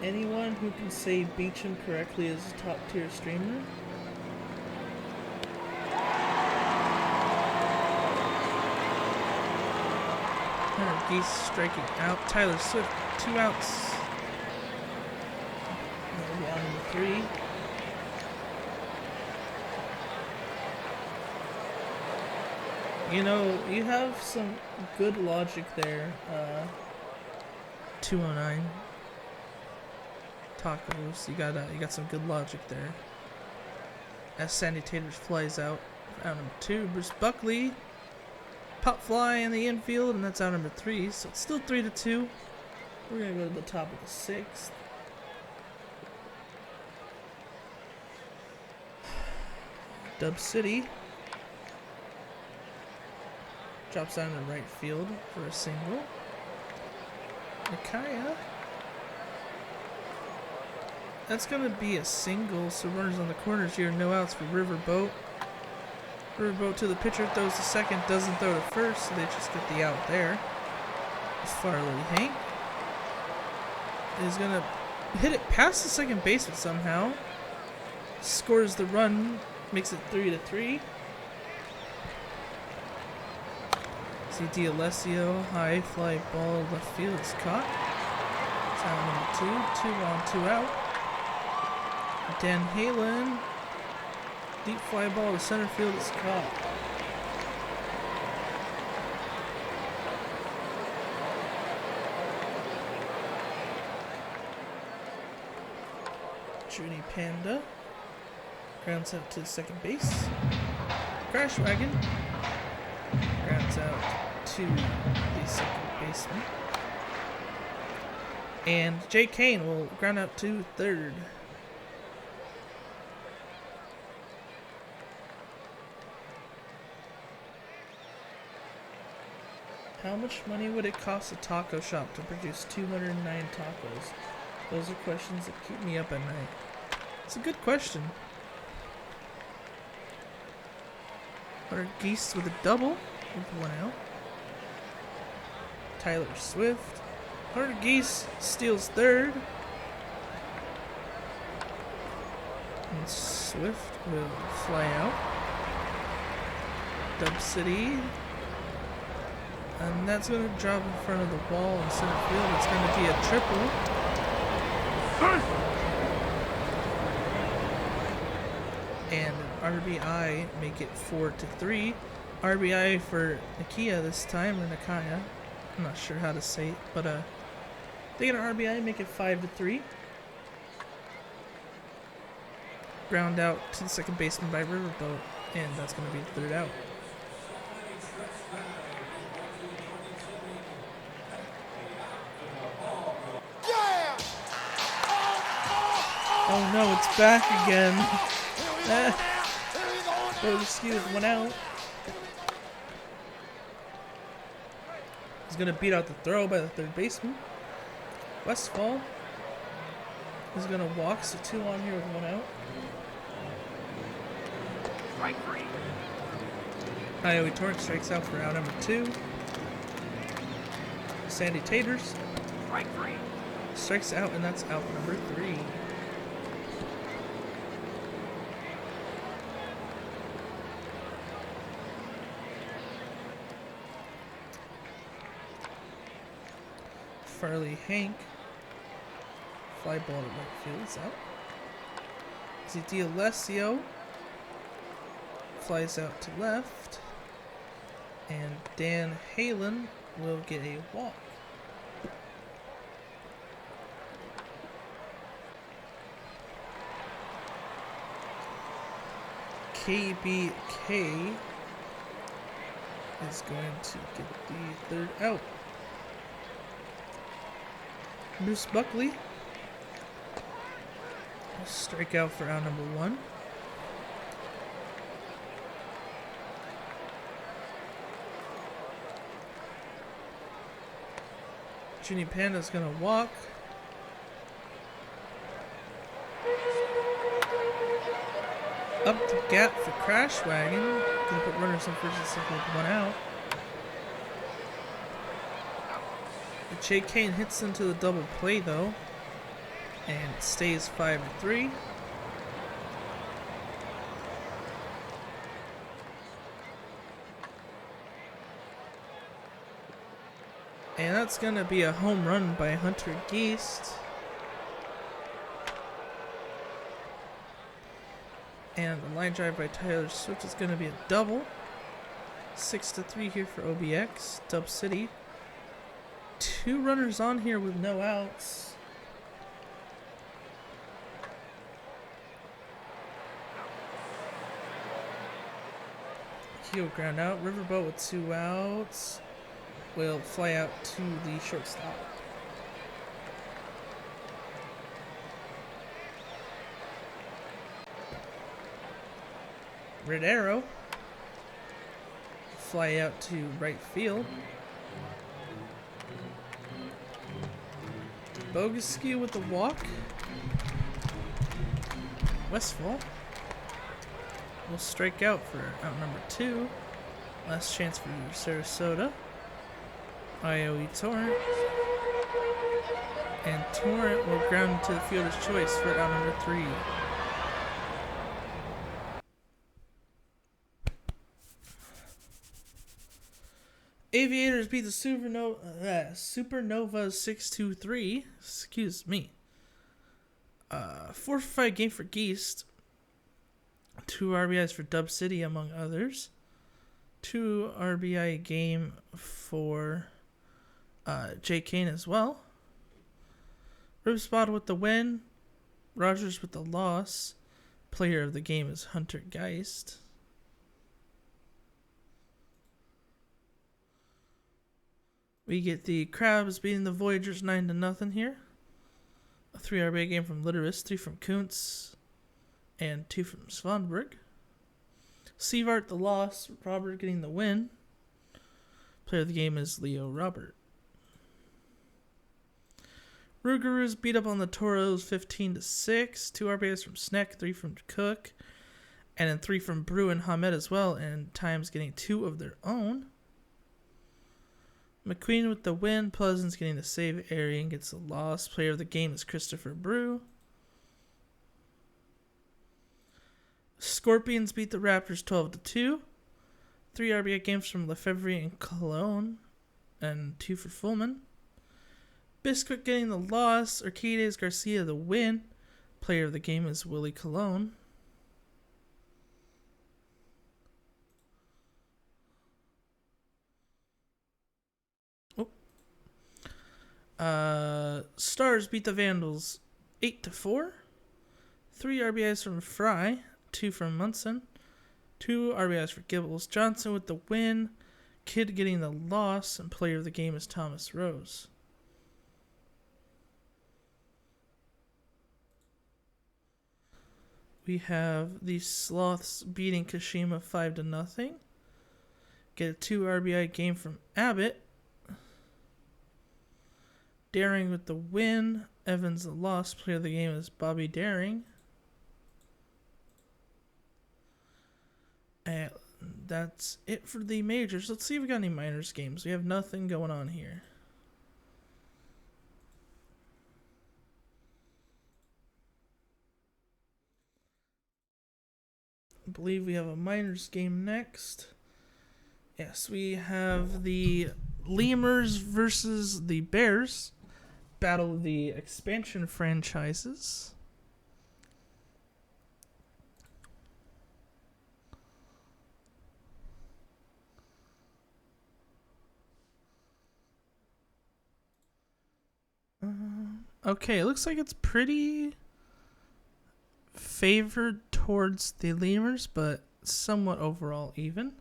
Anyone who can say Beecham correctly is a top tier streamer? Hunter Geese striking out. Tyler Swift, 2 outs. On number 3. You know, you have some good logic there. 209 tacos. You got some good logic there. As Sandy Taters flies out number 2. Bruce Buckley, pop fly in the infield, and that's out number 3. So it's still 3-2. We're gonna go to the top of the 6th. Dub City drops down to right field for a single. Nakaya. That's going to be a single, so runners on the corners here. No outs for Riverboat. Riverboat to the pitcher, throws to second, doesn't throw to first, so they just get the out there. Farley Hank is going to hit it past the second baseman somehow. Scores the run, makes it 3-3. C.D. Alessio, high fly ball left field is caught. It's out number 2, 2 on, 2 out. Dan Halen, deep fly ball to center field is caught. Junie Panda grounds out to second base. Crash Wagon grounds out to the second baseman. And Jay Kane will ground out to third. How much money would it cost a taco shop to produce 209 tacos? Those are questions that keep me up at night. It's a good question. Hunter Geese with a double with 1 out. Tyler Swift. Hunter Geese steals third. And Swift will fly out. Dub City. And that's going to drop in front of the wall in center field. It's going to be a triple. And RBI make it 4-3. RBI for Nakia this time, or Nakaya. I'm not sure how to say it, but they get an RBI, make it 5-3. Ground out to the second baseman by Riverboat, and that's going to be the third out. Oh no, it's back again. Borowski with 1 out. He's going to beat out the throw by the third baseman. Westfall is going to walk, so 2 on here with 1 out. Strike 3. Iowa Torrance strikes out for out number 2. Sandy Taters Strike 3. strikes out, and that's out number 3. Farley Hank, fly ball to right field, it's out. Z.D. Alessio flies out to left, and Dan Halen will get a walk. KBK is going to get the third out. Bruce Buckley will strike out for out number 1. Junie Panda's gonna walk. Up the gap for Crash Wagon. Gonna put runners on first and second with 1 out. Jay Kane hits into the double play though, and it stays 5-3. And that's going to be a home run by Hunter Geist. And the line drive by Tyler Switch is going to be a double. 6-3 here for OBX. Dub City. 2 runners on here with no outs. He'll ground out. Riverboat with 2 outs will fly out to the shortstop. Red Arrow fly out to right field. Boguski with the walk. Westfall will strike out for out number 2. Last chance for Sarasota. IOE Torrent. And Torrent will ground to the fielder's choice for out number 3. Aviators beat the Supernova 6-3. Excuse me. 4-5 game for Geist. 2 RBIs for Dub City, among others. 2 RBI game for Jay Kane as well. Ribspot with the win. Rogers with the loss. Player of the game is Hunter Geist. We get the Crabs beating the Voyagers 9-0 here. A 3 RBI game from Litteris, 3 from Kuntz, and 2 from Svanberg. Sievart the loss, Robert getting the win. Player of the game is Leo Robert. Rougarous beat up on the Toros 15-6. 2 RBIs from Sneck, 3 from Cook, and then 3 from Brew and Hamed as well, and Times getting 2 of their own. McQueen with the win. Pleasant's getting the save. Arian gets the loss. Player of the game is Christopher Brew. Scorpions beat the Raptors 12-2. 3 RBI games from Lefebvre and Cologne, and 2 for Fullman. Biscuit getting the loss. Arcades Garcia the win. Player of the game is Willie Cologne. Stars beat the Vandals 8-4. 3 RBIs from Fry, 2 from Munson, 2 RBIs for Gibbles. Johnson with the win. Kidd getting the loss, and player of the game is Thomas Rose. We have the Sloths beating Kashima 5-0. Get a 2 RBI game from Abbott. Daring with the win. Evans the loss. Player of the game is Bobby Daring. And that's it for the majors. Let's see if we got any minors games. We have nothing going on here. I believe we have a minors game next. Yes, we have the Lemurs versus the Bears. Battle of the expansion franchises. Okay, it looks like it's pretty favored towards the Lemurs, but somewhat overall even.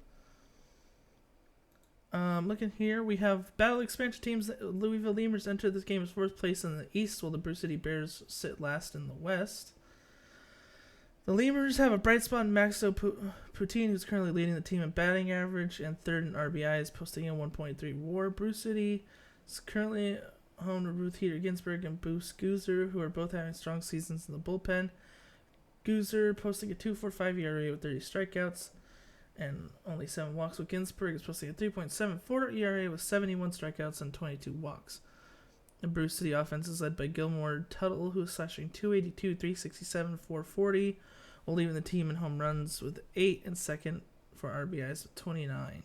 Looking here, we have battle expansion teams. Louisville Lemurs enter this game as 4th place in the East, while the Brew City Bears sit last in the West. The Lemurs have a bright spot in Maxo Poutine, who's currently leading the team in batting average and 3rd in RBIs, posting a 1.3 WAR. Brew City is currently home to Ruth Heater Ginsburg and Boos Gooser, who are both having strong seasons in the bullpen. Gooser posting a 2.45 ERA with 30 strikeouts and only 7 walks, with Ginsburg is posting a 3.74 ERA with 71 strikeouts and 22 walks. The Brew City offense is led by Gilmore Tuttle, who is slashing 282, 367, 440, while leaving the team in home runs with 8 and second for RBIs with 29.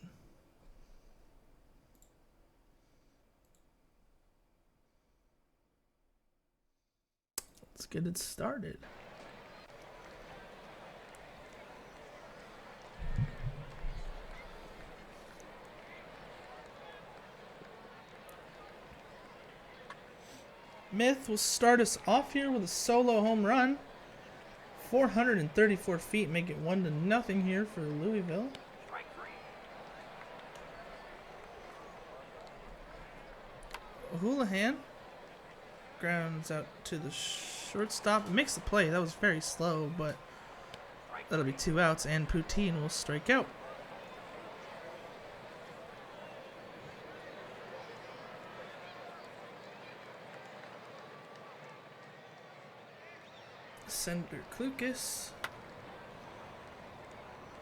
Let's get it started. Myth will start us off here with a solo home run. 434 feet, make it 1-0 here for Louisville. Strike three. Houlihan grounds out to the shortstop. Makes the play. That was very slow, but that'll be 2 outs, and Poutine will strike out. Center Klukas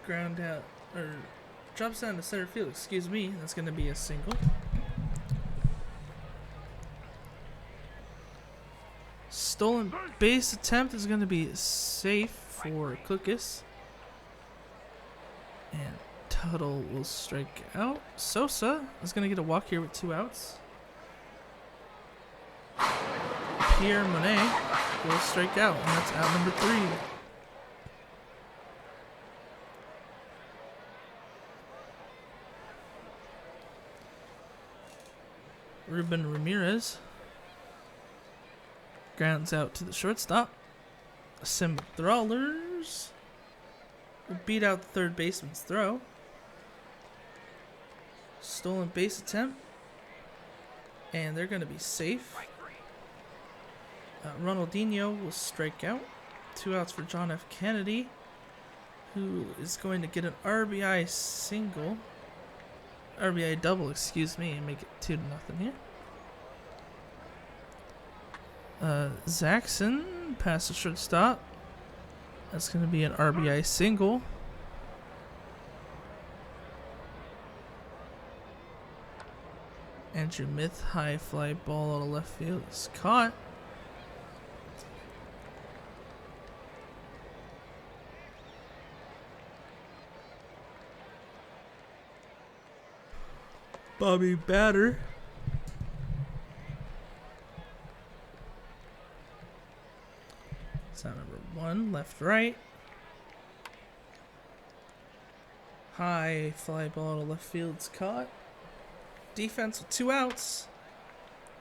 ground out, or drops down to center field, excuse me. That's going to be a single. Stolen base attempt is going to be safe for Klukas. And Tuttle will strike out. Sosa is going to get a walk here with 2 outs. Pierre Monet will strike out, and that's out number 3. Ruben Ramirez grounds out to the shortstop. Simba Thrallers will beat out the third baseman's throw. Stolen base attempt, and they're going to be safe. Ronaldinho will strike out. 2 outs for John F. Kennedy, who is going to get an RBI single. RBI double, excuse me, and make it 2-0 here. Zaxxon past the shortstop. That's going to be an RBI single. Andrew Myth, high fly ball out of left field is caught. Bobby Batter it's out number 1, left, right. High fly ball to left field is caught. Defense with 2 outs.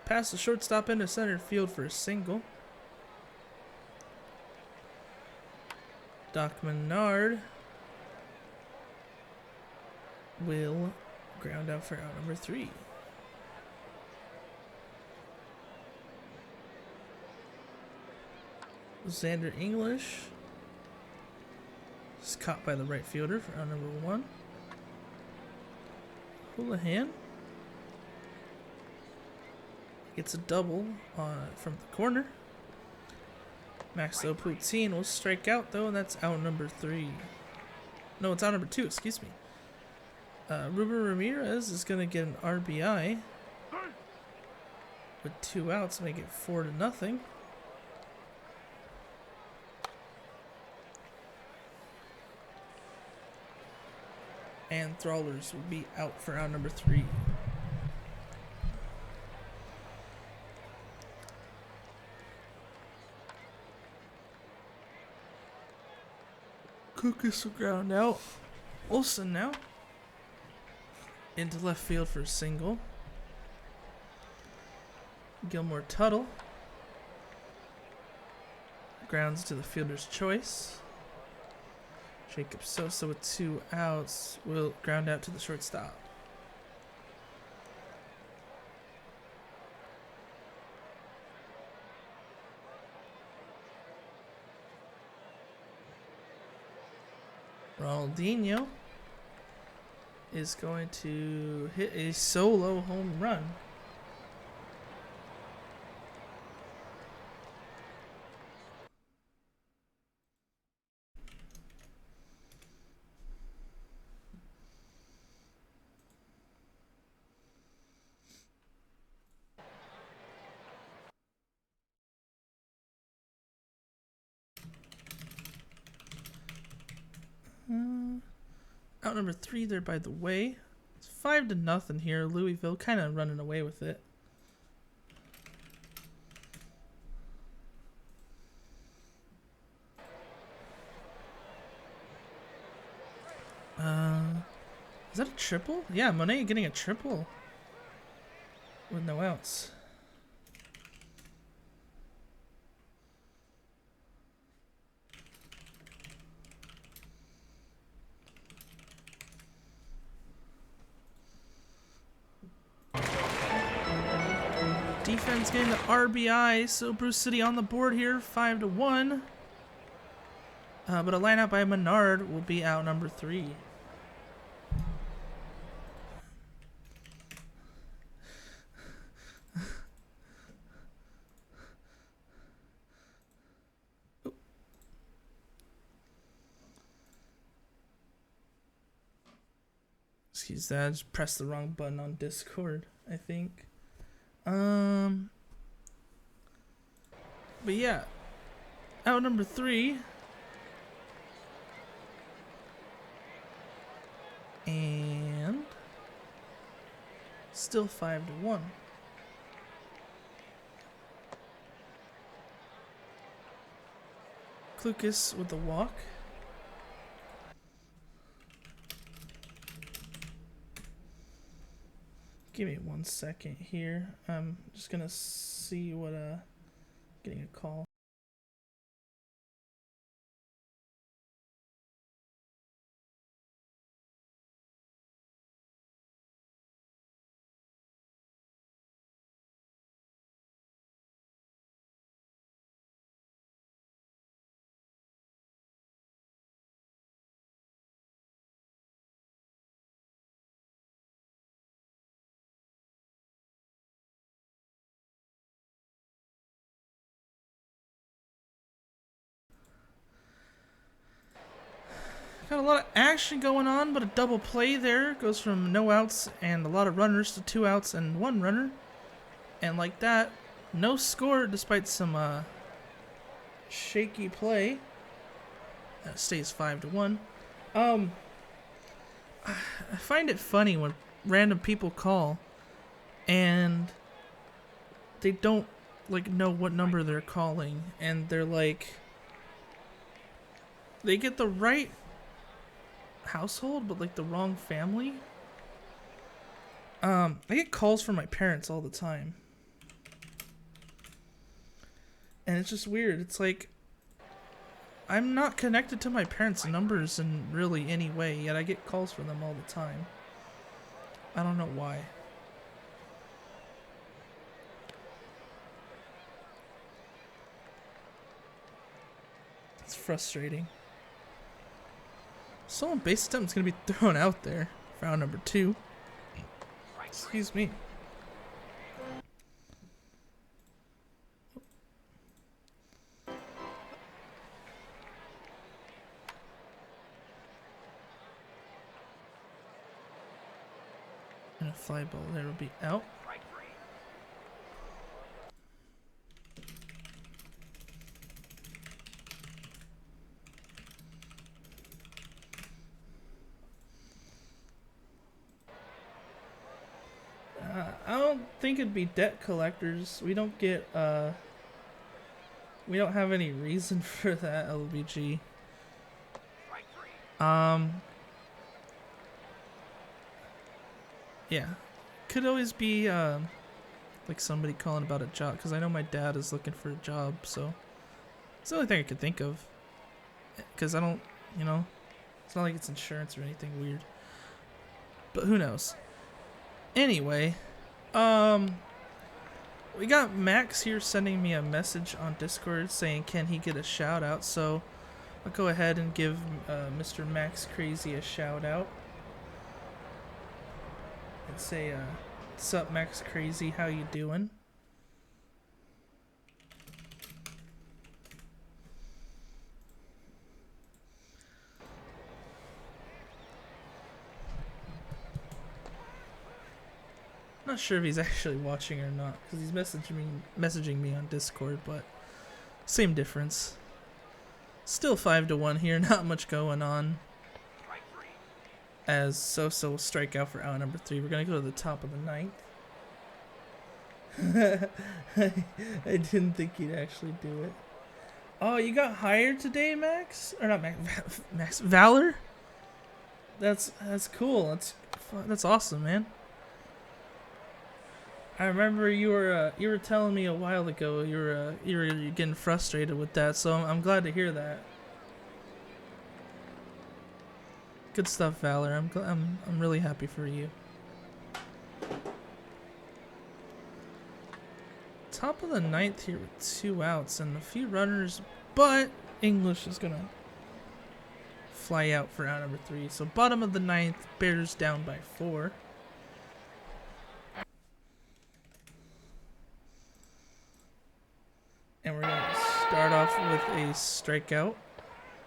Pass the shortstop into center field for a single. Doc Menard will ground out for out number 3. Xander English is caught by the right fielder for out number 1. Houlihan gets a double from the corner. Maxwell Poutine will strike out though, and that's out number 3. No, it's out number 2, excuse me. Ruben Ramirez is going to get an RBI with 2 outs, make it 4-0. And Thrallers will be out for out number 3. Kukas will ground out. Olsen now into left field for a single. Gilmore Tuttle grounds to the fielder's choice. Jacob Sosa with 2 outs will ground out to the shortstop. Ronaldinho is going to hit a solo home run. Out number 3 there by the way. It's 5-0 here. Louisville kind of running away with it. that a triple? Yeah, Monet getting a triple with no outs. Defense getting the RBI, so Brew City on the board here, 5-1. But a line out by Menard will be out number 3. Excuse that, I just pressed the wrong button on Discord, I think. But yeah, out number 3. And still 5-1. Klukas with the walk. Give me 1 second here. I'm just gonna see what getting a call. Got a lot of action going on, but a double play there. Goes from no outs and a lot of runners to 2 outs and 1 runner. And like that, no score despite some shaky play. That stays 5-1. I find it funny when random people call and they don't like know what number they're calling, and they're like, they get the right household but like the wrong family. I get calls from my parents all the time, and it's just weird. It's like I'm not connected to my parents' numbers in really any way, yet I get calls from them all the time. I don't know why. It's frustrating. Stolen base attempt is going to be thrown out there for out number 2. Excuse me. And a fly ball there will be out. I don't think it'd be debt collectors. We don't get, we don't have any reason for that, LBG. Yeah. Could always be, like somebody calling about a job, because I know my dad is looking for a job, so it's the only thing I could think of. Because I don't, you know, it's not like it's insurance or anything weird. But who knows? Anyway, we got Max here sending me a message on Discord saying can he get a shout out, so I'll go ahead and give Mr. Max Crazy a shout out and say sup Max Crazy, how you doing? Not sure if he's actually watching or not, because he's messaging me on Discord, but same difference. Still 5-1 here, not much going on. As Sosa will strike out for out number 3. We're gonna go to the top of the 9th. I didn't think he'd actually do it. Oh, you got hired today, Max? Or not Max, Max Valor? That's cool. That's awesome, man. I remember you were telling me a while ago you were getting frustrated with that, so I'm glad to hear that. Good stuff, Valor. I'm really happy for you. Top of the ninth here with 2 outs and a few runners, but English is gonna fly out for out number 3. So bottom of the ninth, Bears down by 4. And we're gonna start off with a strikeout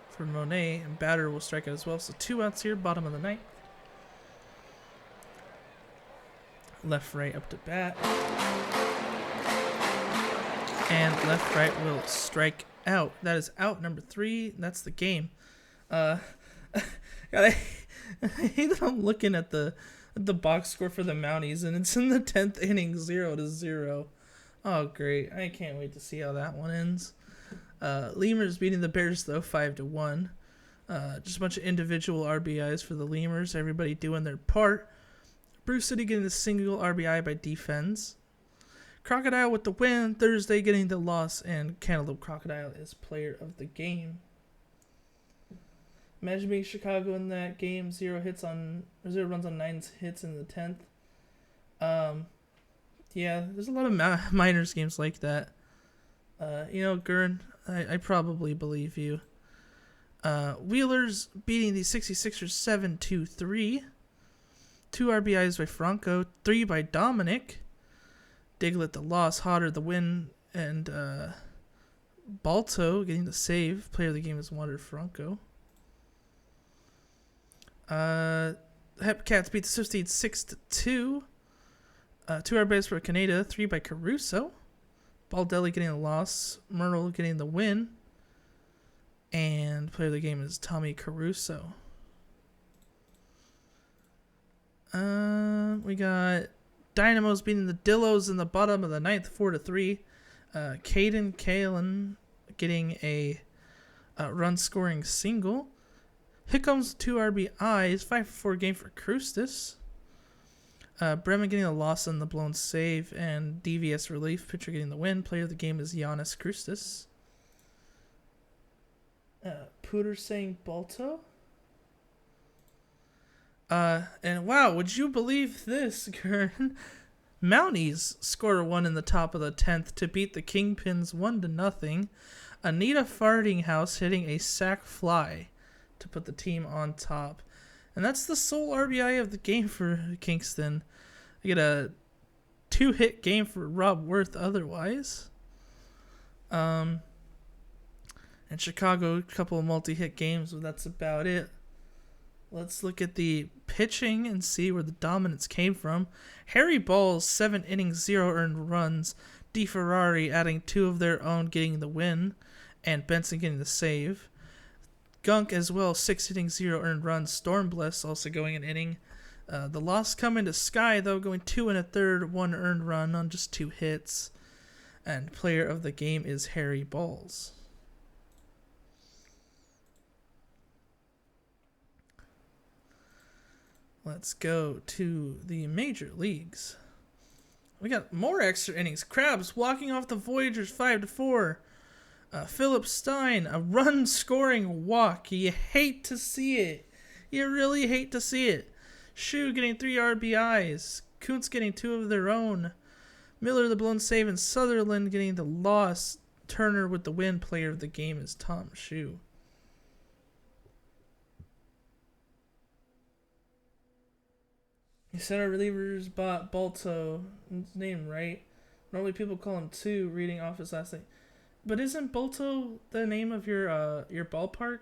for Monet, and batter will strike out as well. So 2 outs here, bottom of the ninth. Left right up to bat. And left right will strike out. That is out number 3. That's the game. God, I hate that I'm looking at the box score for the Mounties, and it's in the 10th inning, 0-0. Oh, great. I can't wait to see how that one ends. Lemurs beating the Bears, though, 5-1. Just a bunch of individual RBIs for the Lemurs. Everybody doing their part. Brew City getting the single RBI by defense. Crocodile with the win. Thursday getting the loss. And Cantaloupe Crocodile is player of the game. Imagine being Chicago in that game. 0 runs on 9 hits in the 10th. Yeah, there's a lot of minors games like that. Gurn, I probably believe you. Wheelers beating the 66ers 7-3. 2 RBIs by Franco, 3 by Dominic. Diglett the loss, Hodder the win, and Balto getting the save. Player of the game is Wander Franco. Hepcats beat the Swifties 6-2. 2 RBIs for Canada, 3 by Caruso. Baldelli getting the loss, Myrtle getting the win, and player of the game is Tommy Caruso. We got Dynamos beating the Dillos in the bottom of the ninth, 4-3. Caden Kalen getting a run-scoring single. Here comes 2 RBIs, 5-4 game for Krustis. Bremen getting a loss on the blown save, and DVS relief. Pitcher getting the win. Player of the game is Giannis Krustis. Pooter saying Balto. And wow, would you believe this, Gern? Mounties score a 1 in the top of the 10th to beat the Kingpins 1-0. Anita Fartinghouse hitting a sac fly to put the team on top. And that's the sole RBI of the game for Kingston. You get a 2-hit game for Rob Worth otherwise. And Chicago, a couple of multi-hit games, but that's about it. Let's look at the pitching and see where the dominance came from. Harry Balls, 7 innings, 0 earned runs. DeFerrari adding 2 of their own, getting the win. And Benson getting the save. Gunk as well, 6 innings, 0 earned runs. Stormbliss also going an inning. The loss coming to Sky, though, going 2 1/3, 1 earned run on just 2 hits. And player of the game is Harry Balls. Let's go to the major leagues. We got more extra innings. Krabs walking off the Voyagers 5-4. Philip Stein, a run-scoring walk. You hate to see it. You really hate to see it. Shu getting 3 RBIs. Kuntz getting 2 of their own. Miller the blown save, and Sutherland getting the loss. Turner with the win. Player of the game is Tom Shu. Center relievers bought Balto. His name right. Normally people call him 2, reading off his last name. But isn't Balto the name of your ballpark?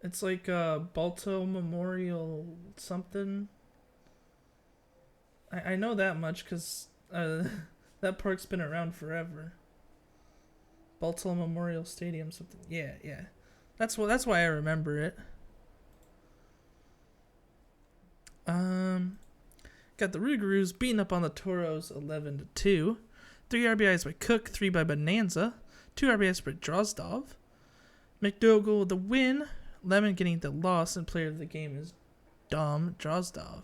It's like Balto Memorial something. I know that much because that park's been around forever. Balto Memorial Stadium something. Yeah. That's why I remember it. Got the Rougarous beating up on the Toros 11-2. 3 RBIs by Cook, 3 by Bonanza, 2 RBIs by Drozdov. McDougall with the win. Lemon getting the loss, and player of the game is Dom Drozdov.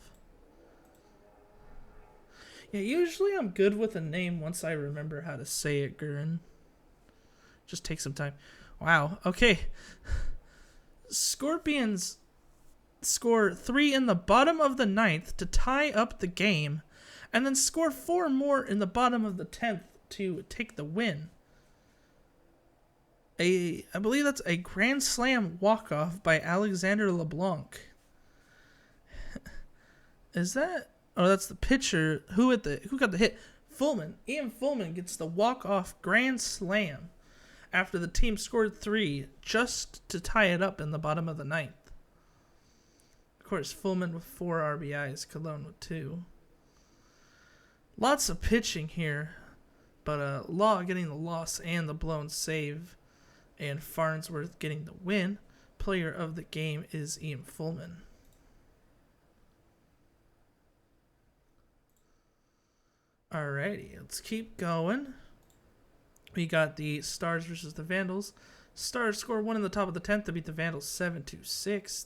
Yeah, usually I'm good with a name once I remember how to say it, Gurren. Just take some time. Wow, okay. Scorpions score 3 in the bottom of the 9th to tie up the game, and then score 4 more in the bottom of the 10th to take the win. I believe that's a Grand Slam walk-off by Alexander LeBlanc. Is that... Oh, that's the pitcher. Who got the hit? Fullman. Ian Fullman gets the walk-off Grand Slam after the team scored 3 just to tie it up in the bottom of the 9th. Of course, Fullman with 4 RBIs, Cologne with 2. Lots of pitching here, but Law getting the loss and the blown save, and Farnsworth getting the win. Player of the game is Ian Fullman. Alrighty, let's keep going. We got the Stars versus the Vandals. Stars score 1 in the top of the 10th to beat the Vandals 7-6.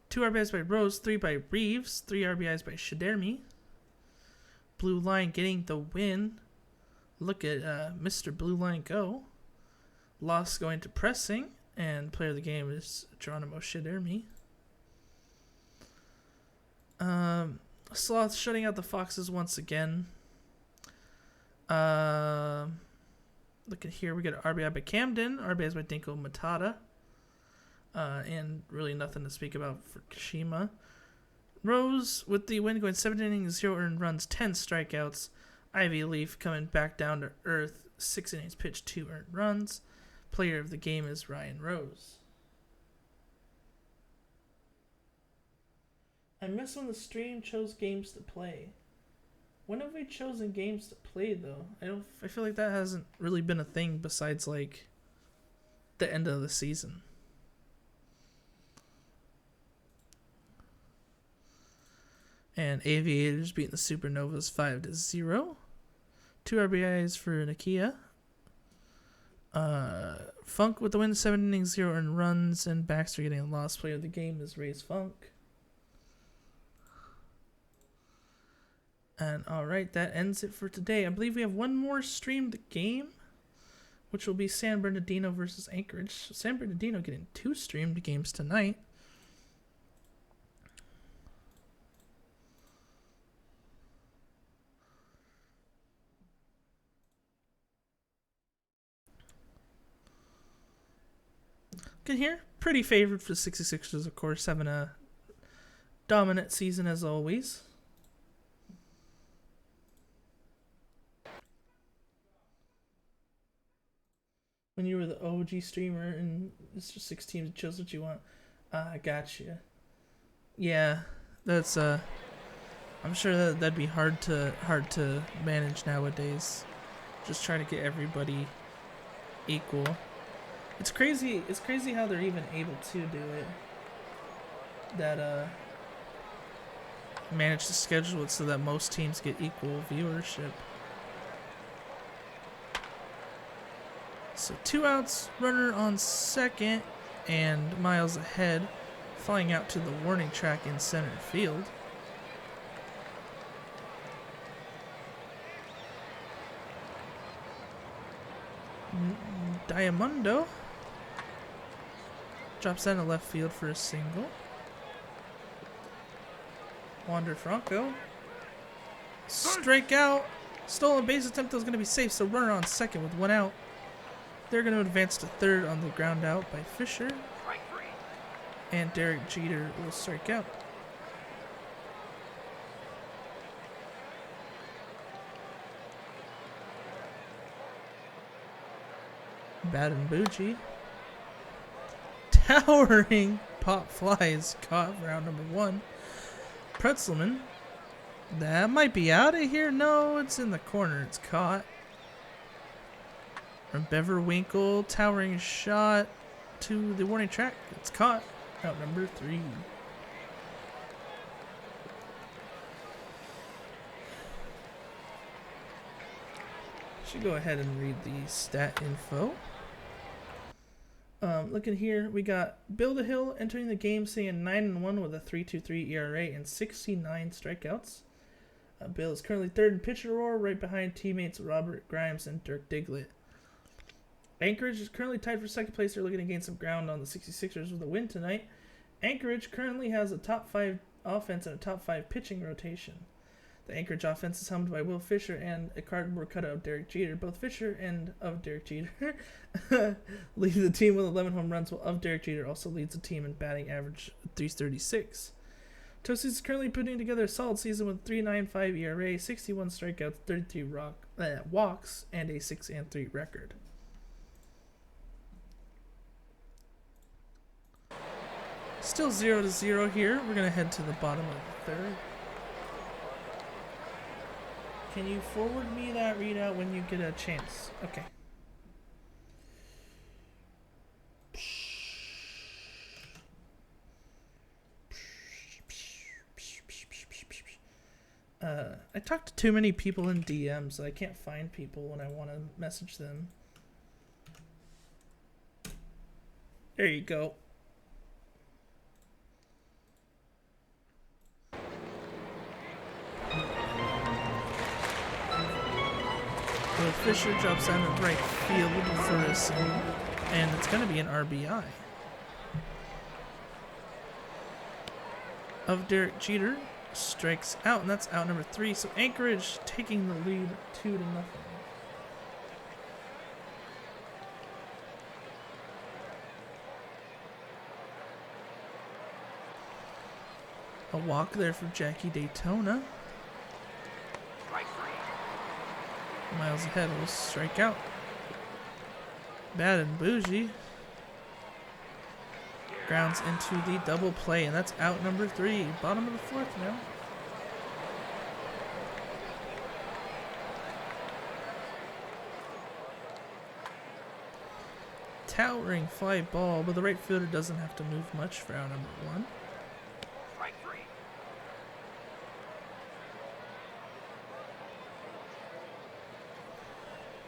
2 RBIs by Rose, 3 by Reeves, 3 RBIs by Shadermi. Blue Line getting the win. Look at Mr. Blue Line go. Loss going to pressing, and player of the game is Geronimo Shadermi. Sloth shutting out the Foxes once again. Look at here, we get an RBI by Camden, RBIs by Dinko Matata, and really nothing to speak about for Kashima. Rose with the win, going 7 innings, 0 earned runs, 10 strikeouts. Ivy Leaf coming back down to earth, 6 innings pitched, 2 earned runs. Player of the game is Ryan Rose. I miss when the stream chose games to play. When have we chosen games to play, though? I feel like that hasn't really been a thing besides, like, the end of the season. And Aviators beating the Supernovas 5-0. 2 RBIs for Nakia. Funk with the win, 7 innings, 0 earned runs, and Baxter getting a loss. Player of the game is Ray's Funk. And alright, that ends it for today. I believe we have one more streamed game, which will be San Bernardino versus Anchorage. San Bernardino getting 2 streamed games tonight. Good here. Pretty favored for the 66ers, of course, having a dominant season as always. When you were the OG streamer and it's just 6 teams, chose what you want. I gotcha. Yeah, that's I'm sure that'd be hard to manage nowadays. Just trying to get everybody equal. It's crazy how they're even able to do it. That manage to schedule it so that most teams get equal viewership. So 2 outs, runner on second, and Miles ahead, flying out to the warning track in center field. Diamondo drops down to left field for a single. Wander Franco. Strikeout. Stolen base attempt that was going to be safe, so runner on second with 1 out. They're going to advance to third on the ground out by Fisher. And Derek Jeter will strike out. Baden Bougie. Towering pop flies caught for round number 1. Pretzelman. That might be out of here. No, it's in the corner. It's caught. From Beverwinkle, towering shot to the warning track. It's caught. Out number 3. Should go ahead and read the stat info. Looking here, we got Bill the Hill entering the game, sitting 9-1 with a 3.23 ERA and 69 strikeouts. Bill is currently third in pitcher roar, right behind teammates Robert Grimes and Dirk Diglett. Anchorage is currently tied for second place. They're looking to gain some ground on the 66ers with a win tonight. Anchorage currently has a top 5 offense and a top 5 pitching rotation. The Anchorage offense is helmed by Will Fisher and a cardboard cutout of Derek Jeter. Both Fisher and of Derek Jeter lead the team with 11 home runs, while of Derek Jeter also leads the team in batting average 336. Toasties is currently putting together a solid season with 3.95 ERA, 61 strikeouts, 33 walks, and a 6-3 record. Still 0-0 here. We're going to head to the bottom of the third. Can you forward me that readout when you get a chance? Okay. I talk to too many people in DMs. I can't find people when I want to message them. There you go. Will Fisher drops down to right field for a single, and it's going to be an RBI. Of Derek Jeter strikes out, and that's out number 3. So Anchorage taking the lead 2-0. A walk there for Jackie Daytona. Miles ahead will strike out. Bad and bougie. Grounds into the double play, and that's out number 3. Bottom of the 4th now. Towering fly ball, but the right fielder doesn't have to move much for out number 1.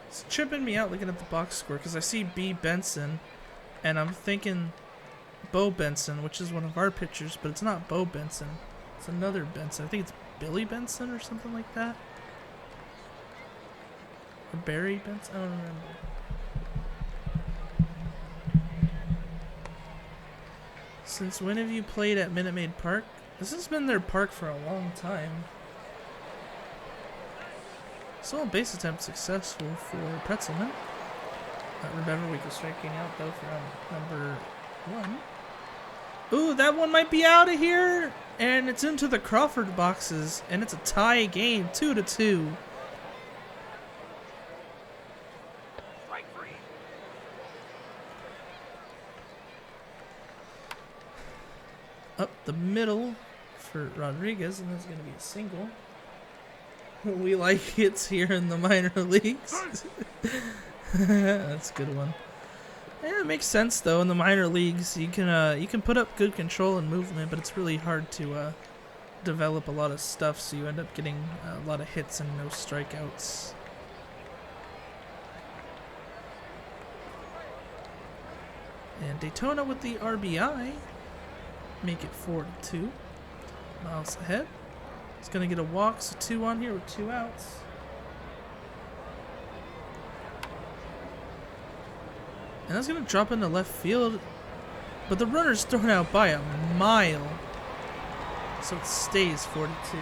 It's tripping me out looking at the box score because I see B. Benson, and I'm thinking Bo Benson, which is one of our pitchers, but it's not Bo Benson. It's another Benson. I think it's Billy Benson or something like that. Or Barry Benson? I don't remember. Since when have you played at Minute Maid Park? This has been their park for a long time. Still a base attempt successful for Pretzelman. Beverwick is striking out though for number 1. Ooh, that one might be out of here, and it's into the Crawford boxes, and it's a tie game, 2-2. Up the middle for Rodriguez, and that's going to be a single. We like hits here in the minor leagues. That's a good one. Yeah, it makes sense though. In the minor leagues, you can put up good control and movement, but it's really hard to develop a lot of stuff. So you end up getting a lot of hits and no strikeouts. And Daytona with the RBI, make it 4-2. Miles ahead. It's going to get a walk, so 2 on here with 2 outs. And that's going to drop into left field. But the runner's thrown out by a mile. So it stays 42.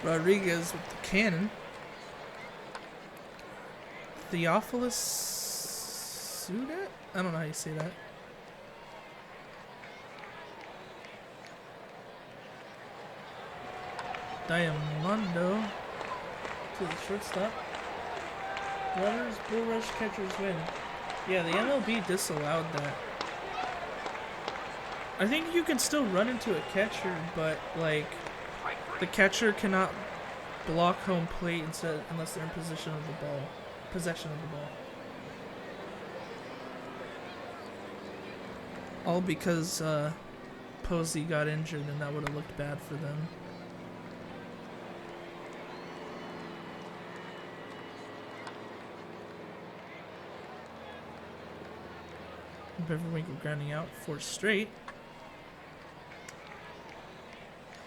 Rodriguez with the cannon. Theophilus Sudet? I don't know how you say that. Diamondo to the shortstop. Runners, bull rush, catchers win. Yeah, the MLB disallowed that. I think you can still run into a catcher, but like the catcher cannot block home plate unless they're in possession of the ball. All because Posey got injured, and that would have looked bad for them. Beverwinkle grounding out 4 straight.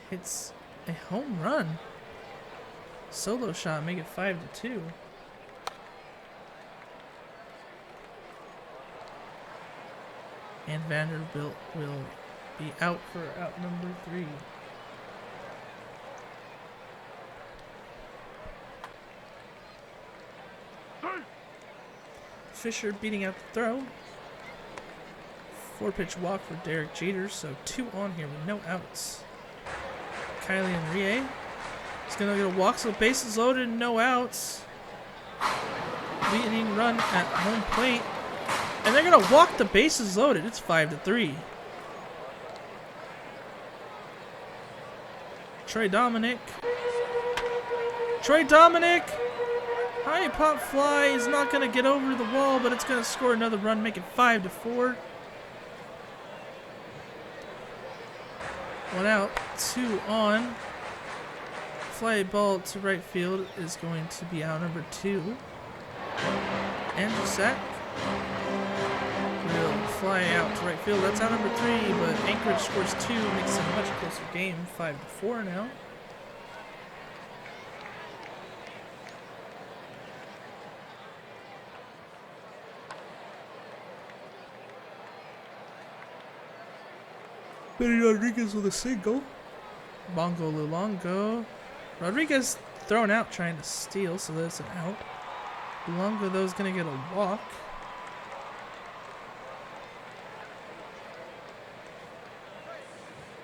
Hits a home run. Solo shot, make it 5-2. And Vanderbilt will be out for out number 3. Fisher beating out the throw. 4-pitch walk for Derek Jeter, so 2 on here with no outs. Kylie Enrique is going to get a walk, so bases loaded, no outs. Leading run at home plate. And they're going to walk the bases loaded. It's 5-3. Troy Dominic. High pop fly is not going to get over the wall, but it's going to score another run, make it 5-4. 1 out, 2 on. Fly ball to right field is going to be out number 2. Andrew Sack will fly out to right field. That's out number 3, but Anchorage scores 2, makes it a much closer game. 5-4 now. Benny Rodriguez with a single. Bongo Luongo. Rodriguez thrown out trying to steal, so that's an out. Luongo, though, is going to get a walk.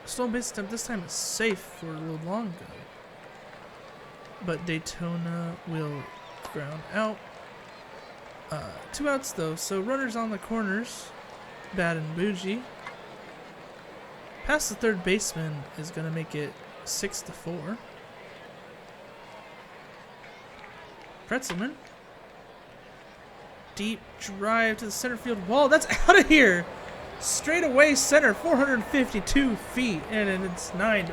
Stolen base attempt this time is safe for Luongo. But Daytona will ground out. 2 outs, though, so runners on the corners. Bad and Bougie. Past the third baseman is going to make it 6-4. Pretzelman. Deep drive to the center field wall. That's out of here. Straight away center, 452 feet, and it's 9-4.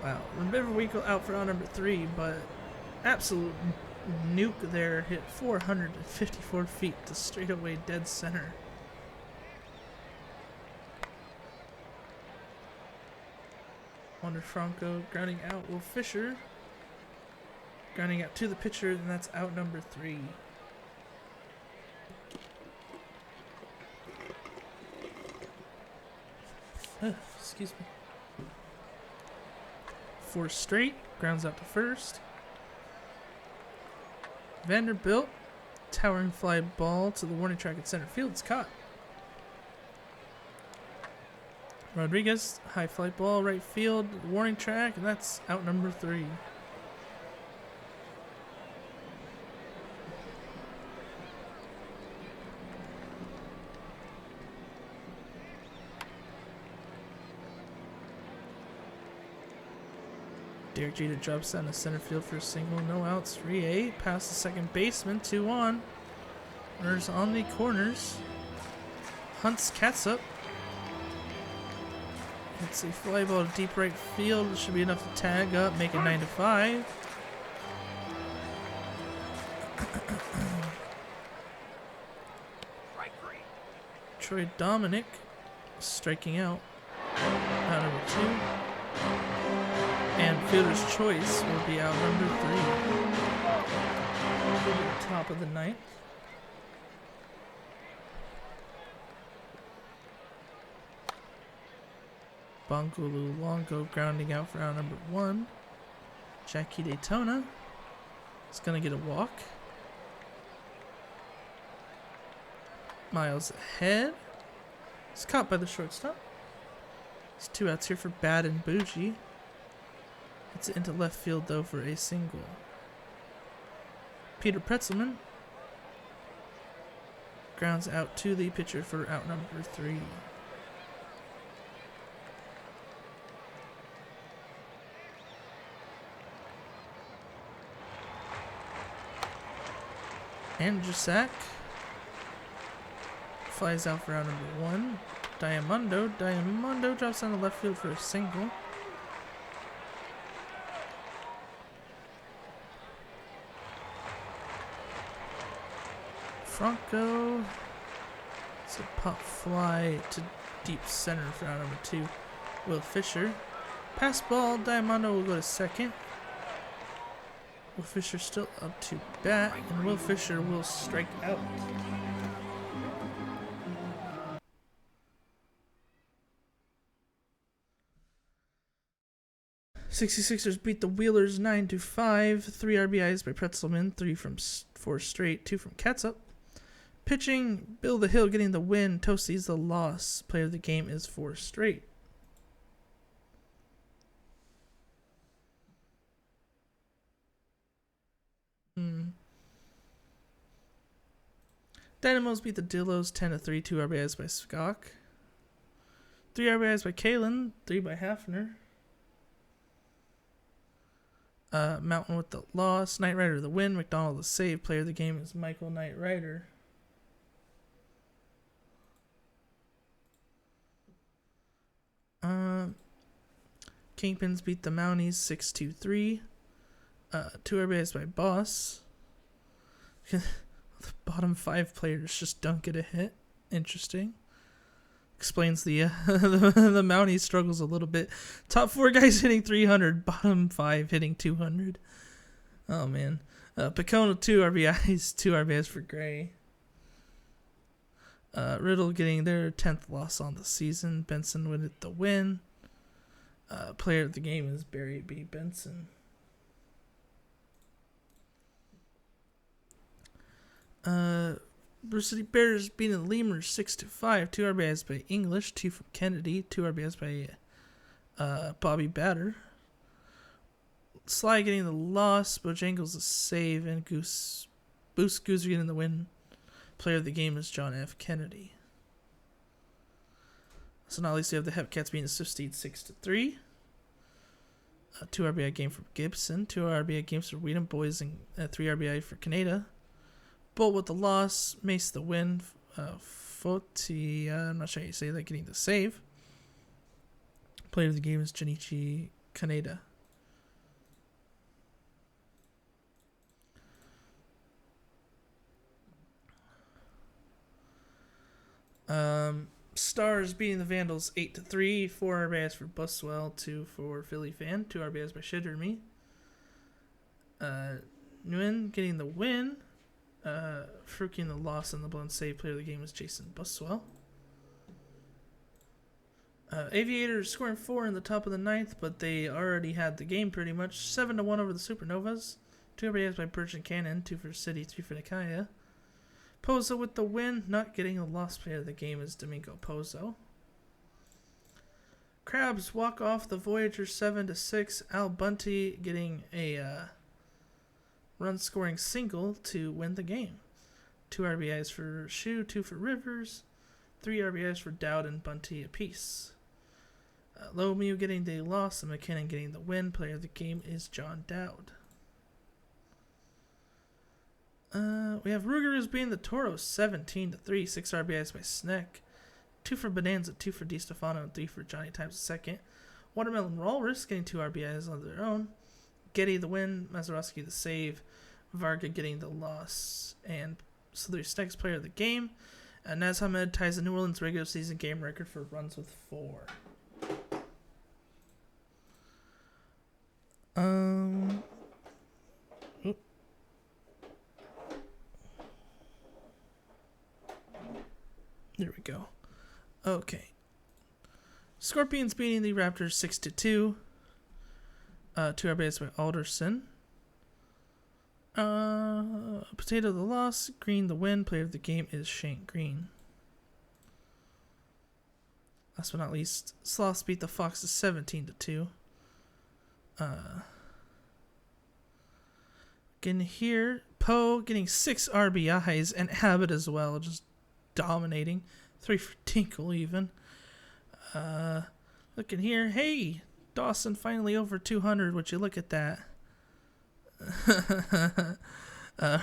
Wow, Beverwinkle out for out number 3, but absolute nuke there, hit 454 feet to straightaway dead center. Wander Franco grounding out. Will Fisher grounding out to the pitcher, and that's out number 3. Excuse me. 4 straight, grounds out to first. Vanderbilt, towering fly ball to the warning track at center field. It's caught. Rodriguez, high fly ball, right field, warning track, and that's out number 3. Derek Jeter drops down to center field for a single, no outs, 3-8. Past the second baseman, 2 on. Runners on the corners. Hunts Cats up. It's a fly ball to deep right field. It should be enough to tag up, make it 9-5. Troy Dominic striking out. Out number 2. And fielder's choice will be out number 3. Top of the ninth. Bongo Luongo grounding out for out number 1. Jackie Daytona is going to get a walk. Miles ahead. It's caught by the shortstop. There's 2 outs here for Bad and Bougie. It's into left field, though, for a single. Peter Pretzelman grounds out to the pitcher for out number 3. Andrew Sack flies out for out number 1. Diamondo drops on the left field for a single. Franco. It's a pop fly to deep center for out number 2. Will Fisher. Pass ball. Diamondo will go to second. Will Fisher still up to bat, and Will Fisher will strike out. 66ers beat the Wheelers 9-5. 3 RBIs by Pretzelman, 3 from 4 straight, 2 from Catsup. Pitching, Bill the Hill getting the win. Toasties the loss. Player of the game is 4 straight. Dynamos beat the Dillos 10-3. 2 RBIs by Skok. 3 RBIs by Kalen. 3 by Hafner. Mountain with the loss. Knight Rider the win. McDonald the save. Player of the game is Michael Knight Rider. Kingpins beat the Mounties 6-3. 2 RBIs by Boss. The bottom 5 players just don't get a hit. Interesting. Explains the the Mounties struggles a little bit. Top 4 guys hitting 300. Bottom 5 hitting 200. Oh, man. Picona 2 RBIs. 2 RBIs for Gray. Riddle getting their 10th loss on the season. Benson with the win. Player of the game is Barry B. Benson. Brew City Bears beating the Lemurs 6-5. 2 RBIs by English, 2 from Kennedy, 2 RBIs by Bobby Batter. Sly getting the loss, Bojangles the save, and Boost Gooser getting the win. Player of the game is John F. Kennedy. So now at least we have the Hepcats beating the Swift Steed 6-3. 2 RBI game for Gibson, 2 RBI games for Whedon Boys, and 3 RBI for Canada. Bull with the loss, Mace the win, Foti, I'm not sure how you say that, getting the save. Player of the game is Junichi Kaneda. Stars beating the Vandals 8-3, 4 RBIs for Buswell, 2 for Philly Fan, 2 RBIs by Shitter Me. Nguyen getting the win. Fruking the loss and the blown save. Player of the game is Jason Buswell. Aviators scoring 4 in the top of the 9th, but they already had the game pretty much. 7-1 over the Supernovas. 2 RBIs by Birch and Cannon, 2 for City, 3 for Nakaya. Pozo with the win. Not getting the lost. Player of the game is Domingo Pozo. Crabs walk off the Voyager 7-6. Al Bunty getting a run-scoring single to win the game. 2 RBIs for Shu, 2 for Rivers, 3 RBIs for Dowd and Bunty apiece. Lowmew getting the loss and McKinnon getting the win. Player of the game is John Dowd. We have Ruger's being the Toros 17-3, 6 RBIs by Sneck, 2 for Bonanza, 2 for DiStefano, and 3 for Johnny Times II. Watermelon Walrus getting 2 RBIs on their own. Getty the win, Mazeroski the save, Varga getting the loss, and so there's Sneck's player of the game. Naz Hamed ties the New Orleans regular season game record for runs with 4. There we go. Okay. Scorpions beating the Raptors 6-2. 2 RBIs by Alderson. Potato the loss. Green the win. Player of the game is Shane Green. Last but not least, Sloths beat the Foxes 17-2. Again here, Poe getting 6 RBIs and Abbott as well, just dominating. 3 for Tinkle even. Looking here, hey, Dawson finally over 200. Would you look at that?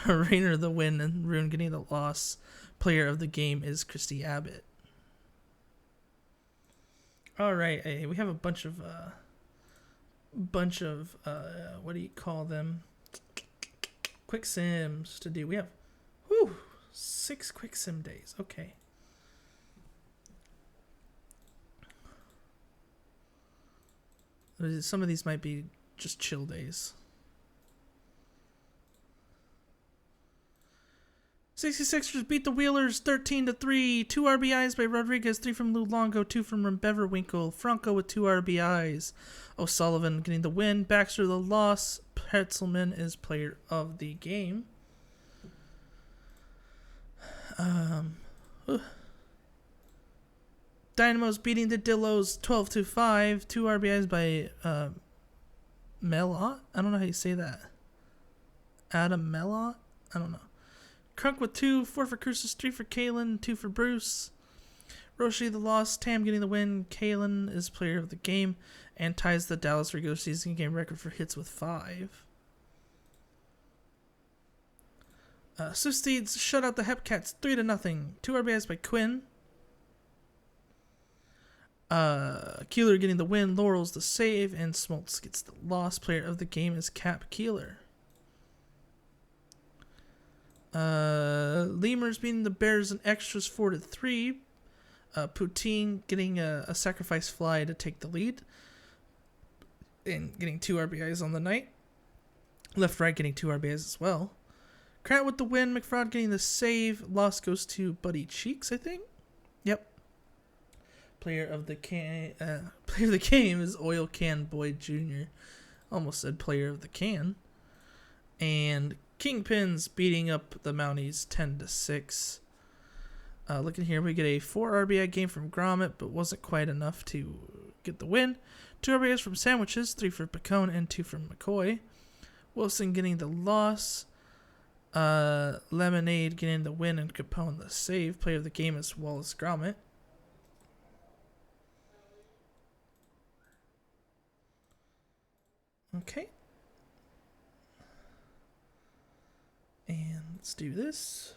Rayner the win and Rune getting the loss. Player of the game is Christy Abbott. All right, hey, we have a bunch of what do you call them? Quick sims to do. We have 6 quick sim days. Okay. Some of these might be just chill days. 66ers beat the Wheelers 13-3. 2 RBIs by Rodriguez, 3 from Luongo, 2 from Beverwinkle. Franco with 2 RBIs. Sullivan getting the win. Baxter the loss. Pretzelman is player of the game. Dynamo's beating the Dillos 12-5. 2 RBIs by Melot. I don't know how you say that. Adam Melot? I don't know. Crunk with 2, 4 for Cruces, 3 for Kalen, 2 for Bruce. Roshi the loss, Tam getting the win. Kalen is player of the game and ties the Dallas regular season game record for hits with 5. Susteeds shut out the Hepcats 3-0. 2 RBIs by Quinn. Keeler getting the win, Laurel's the save, and Smoltz gets the loss. Player of the game is Cap Keeler. Lemurs beating the Bears in extras 4-3. Poutine getting a sacrifice fly to take the lead and getting 2 RBIs on the night. Left right getting 2 RBIs as well. Krat with the win, McFraud getting the save. Loss goes to Buddy Cheeks, I think. Yep. Player of the game is Oil Can Boyd Jr. Almost said player of the can. And Kingpins beating up the Mounties 10-6. Looking here, we get a 4 RBI game from Gromit, but wasn't quite enough to get the win. 2 RBIs from Sandwiches, 3 for Pacone and 2 from McCoy. Wilson getting the loss. Lemonade getting the win and Capone the save. Player of the game is Wallace Gromit. Okay. And let's do this.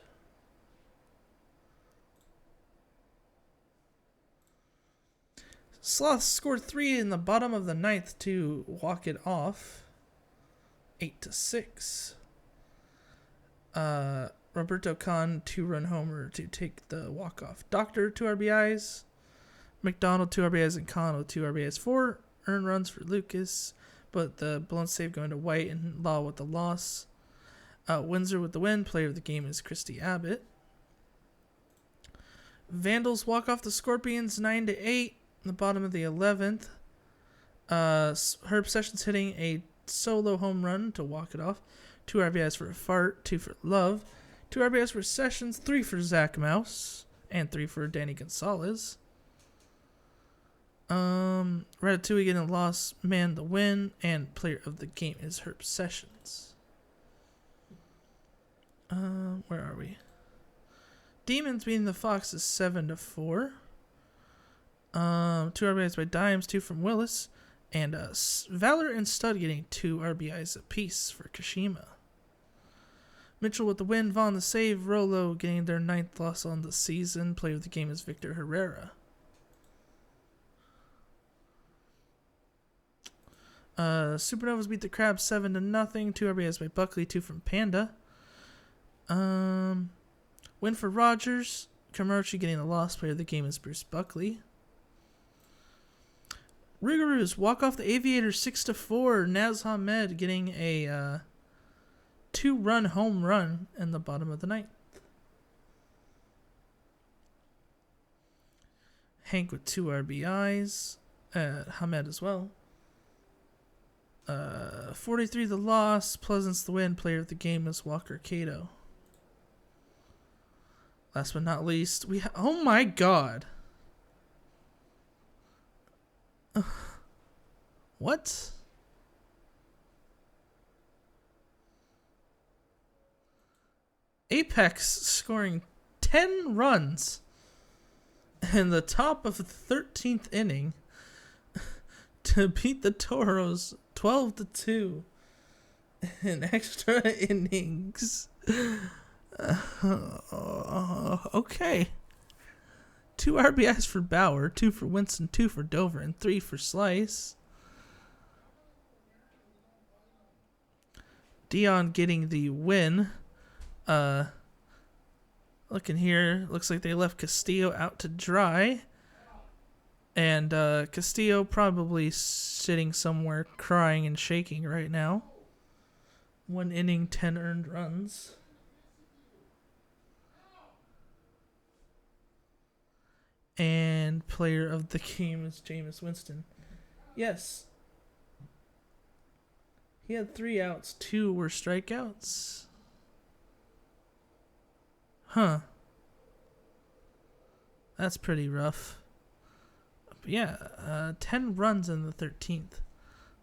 Sloth scored 3 in the bottom of the 9th to walk it off. 8-6. Roberto Khan 2-run homer to take the walk-off. Doctor 2 RBIs. McDonald 2 RBIs and Khan with 2 RBIs. 4 earned runs for Lucas, but the blown save going to White and Law with the loss. Windsor with the win. Player of the game is Christy Abbott. Vandals walk off the Scorpions 9-8 in the bottom of the 11th. Herb Sessions hitting a solo home run to walk it off. 2 RBIs for a fart, 2 for Love. 2 RBIs for Sessions, 3 for Zach Mouse, and 3 for Danny Gonzalez. Ratatouille getting a loss, man the win, and player of the game is Herb Sessions. Where are we? Demons beating the Foxes 7-4. 2 RBIs by Dimes, 2 from Willis, and Valor and Stud getting 2 RBIs apiece for Kashima. Mitchell with the win, Vaughn the save, Rolo getting their 9th loss on the season. Player of the game is Victor Herrera. Supernovas beat the Crabs 7-0. 2 RBIs by Buckley, 2 from Panda. Win for Rogers. Kamaruchi getting the loss. Player of the game is Bruce Buckley. Rougarous walk off the Aviators 6-4. Naz Ahmed getting a 2-run home run in the bottom of the 9th. Hank with 2 RBIs. Hamed as well. 43 the loss. Pleasance the win. Player of the game is Walker Cato. Last but not least, oh my god. What? Apex scoring 10 runs in the top of the 13th inning to beat the Toros 12-2 in extra innings. Okay. 2 RBIs for Bauer, 2 for Winston, 2 for Dover, and 3 for Slice. Dion getting the win. Looking here, looks like they left Castillo out to dry. And Castillo probably sitting somewhere crying and shaking right now. 1 inning, 10 earned runs. And player of the game is Jameis Winston. Yes. He had 3 outs, 2 were strikeouts. Huh. That's pretty rough. But yeah, 10 runs in the 13th.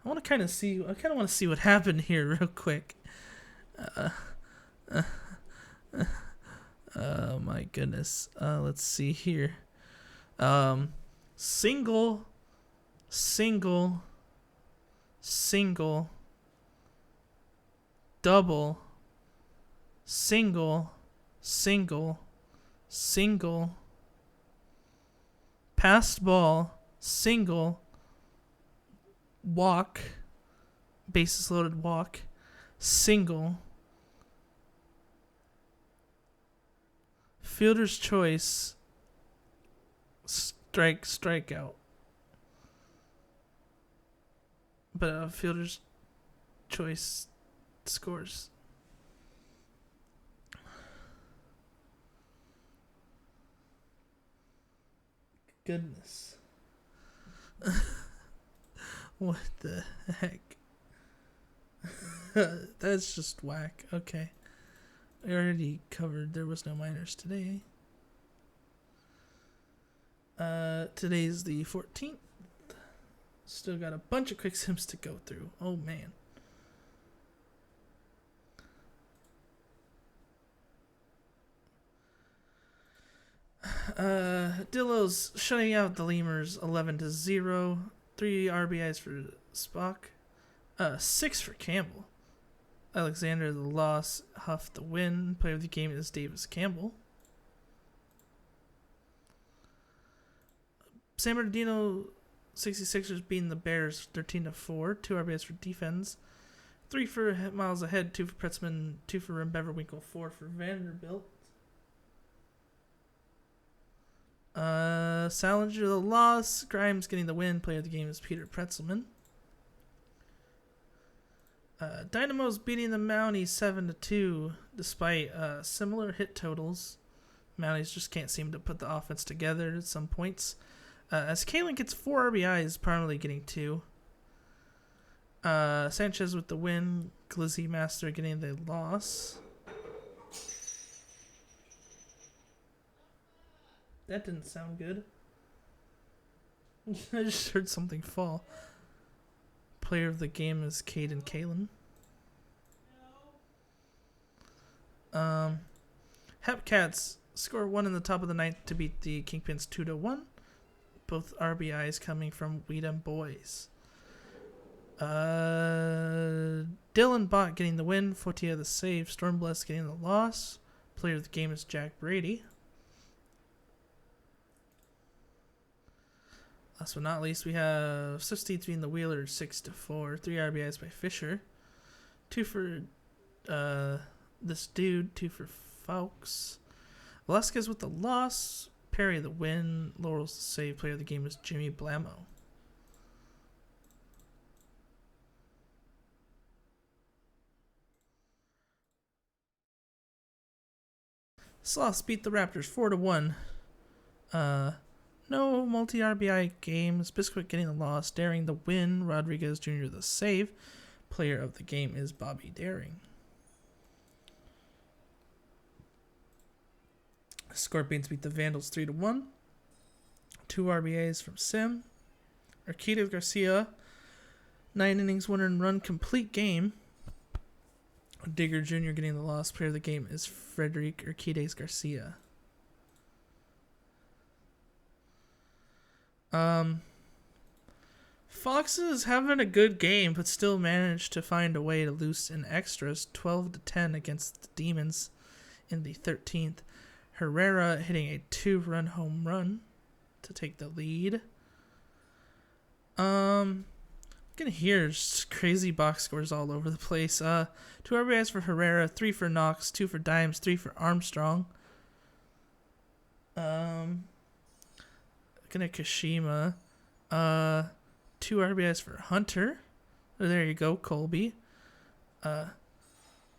I want to want to see what happened here real quick. Oh my goodness. Let's see here. Single, double, single, passed ball, single, walk, bases loaded walk, single, fielder's choice, strikeout. But fielder's choice scores. Goodness. What the heck? That's just whack. Okay. I already covered there was no minors today. Today's the 14th. Still got a bunch of quick sims to go through. Oh man. Dillo's shutting out the Lemurs 11-0. 3 RBIs for Spock. 6 for Campbell. Alexander the loss, Huff the win. Player of the game is Davis Campbell. San Bernardino 66ers beating the Bears 13-4. 2 RBIs for defense. 3 for Miles Ahead, 2 for Pretzman, 2 for Beverwinkle, 4 for Vanderbilt. Salinger the loss. Grimes getting the win. Player of the game is Peter Pretzelman. Dynamo's beating the Mounties 7-2 despite similar hit totals. Mounties just can't seem to put the offense together at some points. As Kalen gets 4 RBIs, primarily getting 2. Sanchez with the win. Glizzy Master getting the loss. That didn't sound good. I just heard something fall. Player of the game is Caden Kalen. Hepcats score 1 in the top of the 9th to beat the Kingpins 2-1. Both RBIs coming from Weedham boys. Dylan Bott getting the win. Fortier the save. Stormbless getting the loss. Player of the game is Jack Brady. Last but not least, we have Substitutes beating the Wheelers 6-4. 3 RBIs by Fisher. 2 for this dude. 2 for Fawkes. Velasquez with the loss. Perry the win. Laurel's the save. Player of the game is Jimmy Blamo. Sloths beat the Raptors 4-1. No multi-RBI games. Biscuit getting the loss. Daring the win. Rodriguez Jr. the save. Player of the game is Bobby Daring. Scorpions beat the Vandals 3-1. 2 RBIs from Sim. Urquides Garcia. 9 innings, 1 earned run, complete game. Digger Jr. getting the loss. Player of the game is Frederic Urquides Garcia. Fox is having a good game, but still managed to find a way to lose in extras 12-10 against the Demons in the 13th. Herrera hitting a 2-run home run to take the lead. Gonna hear crazy box scores all over the place. 2 RBIs for Herrera, 3 for Knox, 2 for Dimes, 3 for Armstrong. Gonna Kashima. 2 RBIs for Hunter. Oh, there you go, Colby. Wow,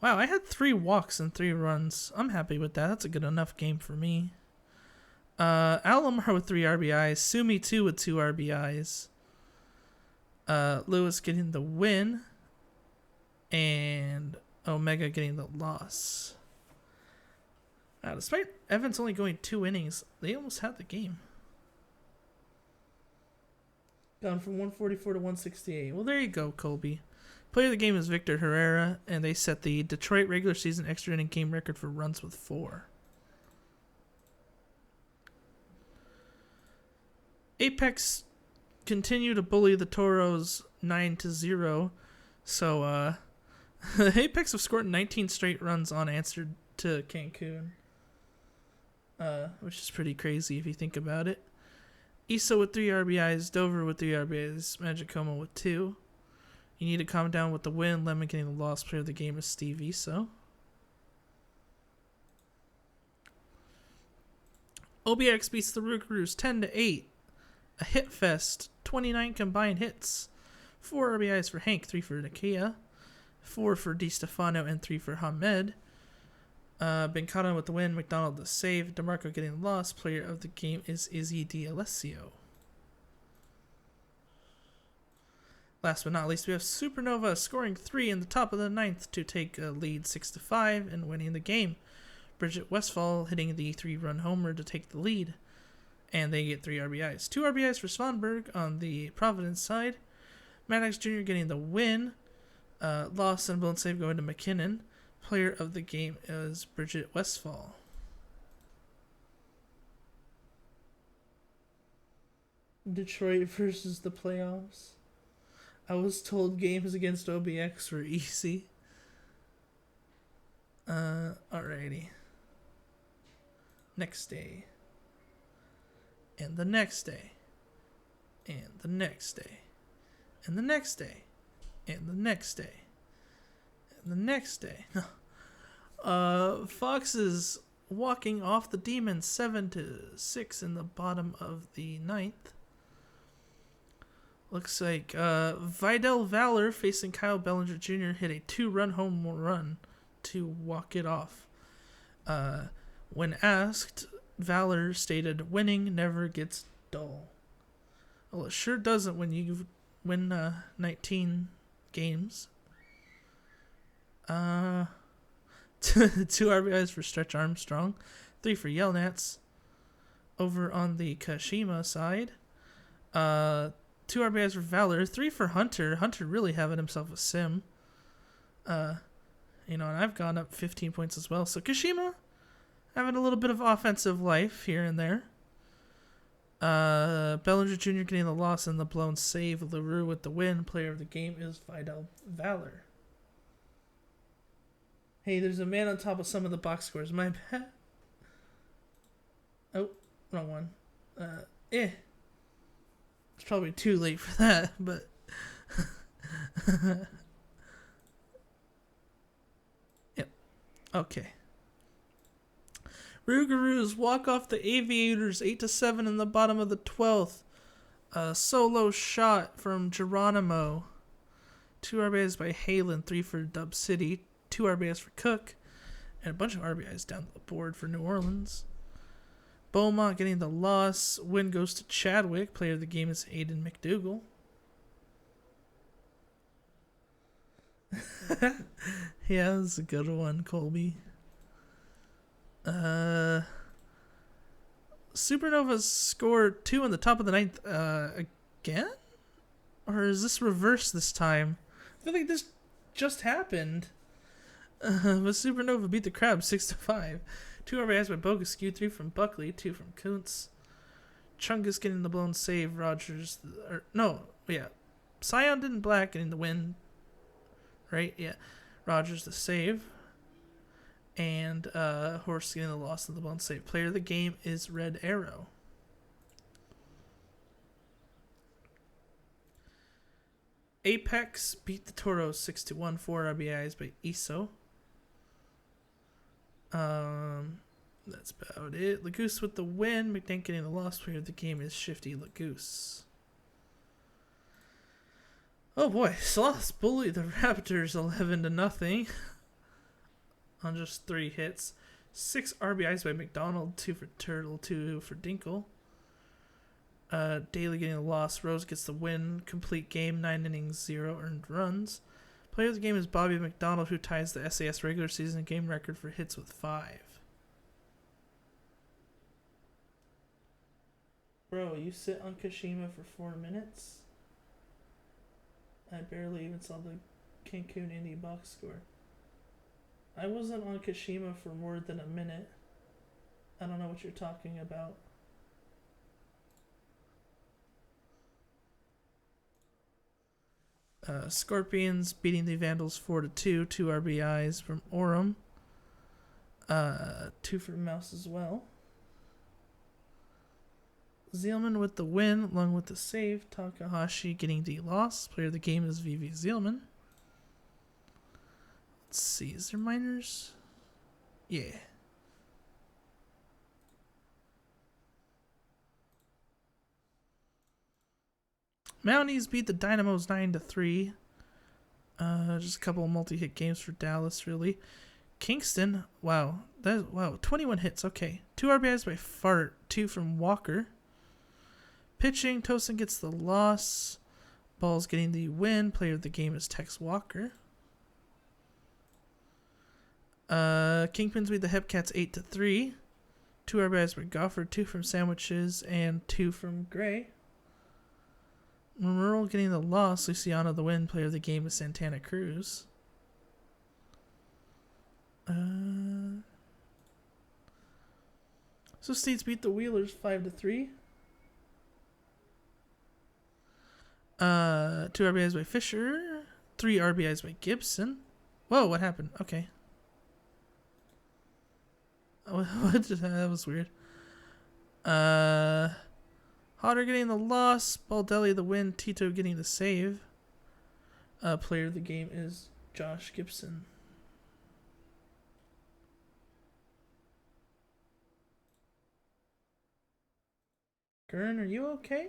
I had 3 walks and 3 runs. I'm happy with that. That's a good enough game for me. Alomar with 3 RBIs. Sumi 2 with 2 RBIs. Lewis getting the win. And Omega getting the loss. Despite Evans only going 2 innings, they almost had the game. Gone from 144 to 168. Well, there you go, Colby. Player of the game is Victor Herrera, and they set the Detroit regular season extra inning game record for runs with 4. Apex continue to bully the Toros 9-0. So, Apex have scored 19 straight runs unanswered to Cancun. Which is pretty crazy if you think about it. Issa with 3 RBIs, Dover with 3 RBIs, Magicoma with 2. You need to calm down with the win. Lemon getting the loss. Player of the game is Steve Issa. OBX beats the Rougarous 10-8. A hit fest. 29 combined hits. 4 RBIs for Hank, 3 for Nakia, 4 for Di Stefano, and 3 for Hamed. Bencada with the win. McDonald the save. DeMarco getting the loss. Player of the game is Izzy D'Alessio. Last but not least, we have Supernova scoring 3 in the top of the 9th to take a lead 6-5 and winning the game. Bridget Westphal hitting the 3-run homer to take the lead. And they get 3 RBIs. 2 RBIs for Svanberg on the Providence side. Maddox Jr. getting the win. Loss and blown save going to McKinnon. Player of the game is Bridget Westphal. Detroit versus the playoffs. I was told games against OBX were easy. Alrighty. Next day. And the next day. And the next day. And the next day. And the next day. And the next day. Fox is walking off the Demons 7-6 in the bottom of the 9th. Looks like Vidal Valor facing Kyle Bellinger Jr. hit a 2-run home run to walk it off. When asked, Valor stated, "Winning never gets dull." Well, it sure doesn't when you win 19 games. 2 RBIs for Stretch Armstrong, 3 for Yelnats. Over on the Kashima side, 2 RBIs for Valor, 3 for Hunter. Hunter really having himself a sim. And I've gone up 15 points as well. So Kashima having a little bit of offensive life here and there. Bellinger Jr. getting the loss and the blown save. LaRue with the win. Player of the game is Vidal Valor. Hey, there's a man on top of some of the box scores. My bad. Oh, wrong one. It's probably too late for that, but... Yep. Okay. Rougarous walk off the Aviators 8-7 in the bottom of the 12th. A solo shot from Geronimo. 2 RBIs by Halen, 3 for Dub City, 2 RBIs for Cook, and a bunch of RBIs down the board for New Orleans. Beaumont getting the loss. Win goes to Chadwick. Player of the game is Aiden McDougal. Yeah, that's a good one, Colby. Supernovas scored 2 in the top of the 9th again? Or is this reversed this time? I feel like this just happened. But Supernova beat the Crabs 6-5. 2 RBIs by Bogascu, 3 from Buckley, 2 from Kuntz. Chungus getting the blown save. Rogers, Scion didn't Black getting the win. Right? Yeah. Rogers the save. And Horse getting the loss of the blown save. Player of the game is Red Arrow. Apex beat the Toros 6-1, 4 RBIs by Iso. That's about it. Lagoose with the win. McDank getting the loss. Player of the game is Shifty Lagoose. Oh boy, Sloths bully the Raptors 11-0 on just 3 hits. 6 RBIs by McDonald, 2 for Turtle, 2 for Dinkle. Daly getting the loss. Rose gets the win. Complete game, 9 innings, 0 earned runs. Player of the game is Bobby McDonald, who ties the SAS regular season game record for hits with 5. Bro, you sit on Kashima for 4 minutes? I barely even saw the Cancun Indy box score. I wasn't on Kashima for more than a minute. I don't know what you're talking about. Scorpions beating the Vandals 4-2. 2 RBIs from Orem. 2 for Mouse as well. Zeilman with the win, Lung with the save. Takahashi getting the loss. Player of the game is VV Zeilman. Let's see, is there minors? Yeah. Mounties beat the Dynamos 9-3. Just a couple of multi-hit games for Dallas, really. Kingston, wow, 21 hits. Okay, 2 RBIs by Fart, 2 from Walker. Pitching, Tosin gets the loss. Ball's getting the win. Player of the game is Tex Walker. Kingpins beat the Hepcats 8-3. 2 RBIs by Gofford, 2 from Sandwiches, and 2 from Gray. Merle getting the loss. Luciano the win. Player of the game is Santana Cruz. So States beat the Wheelers 5-3. 2 RBIs by Fisher. 3 RBIs by Gibson. Whoa, what happened? Okay. What? That was weird. Hodder getting the loss. Baldelli the win. Tito getting the save. Player of the game is Josh Gibson. Gurn, are you okay?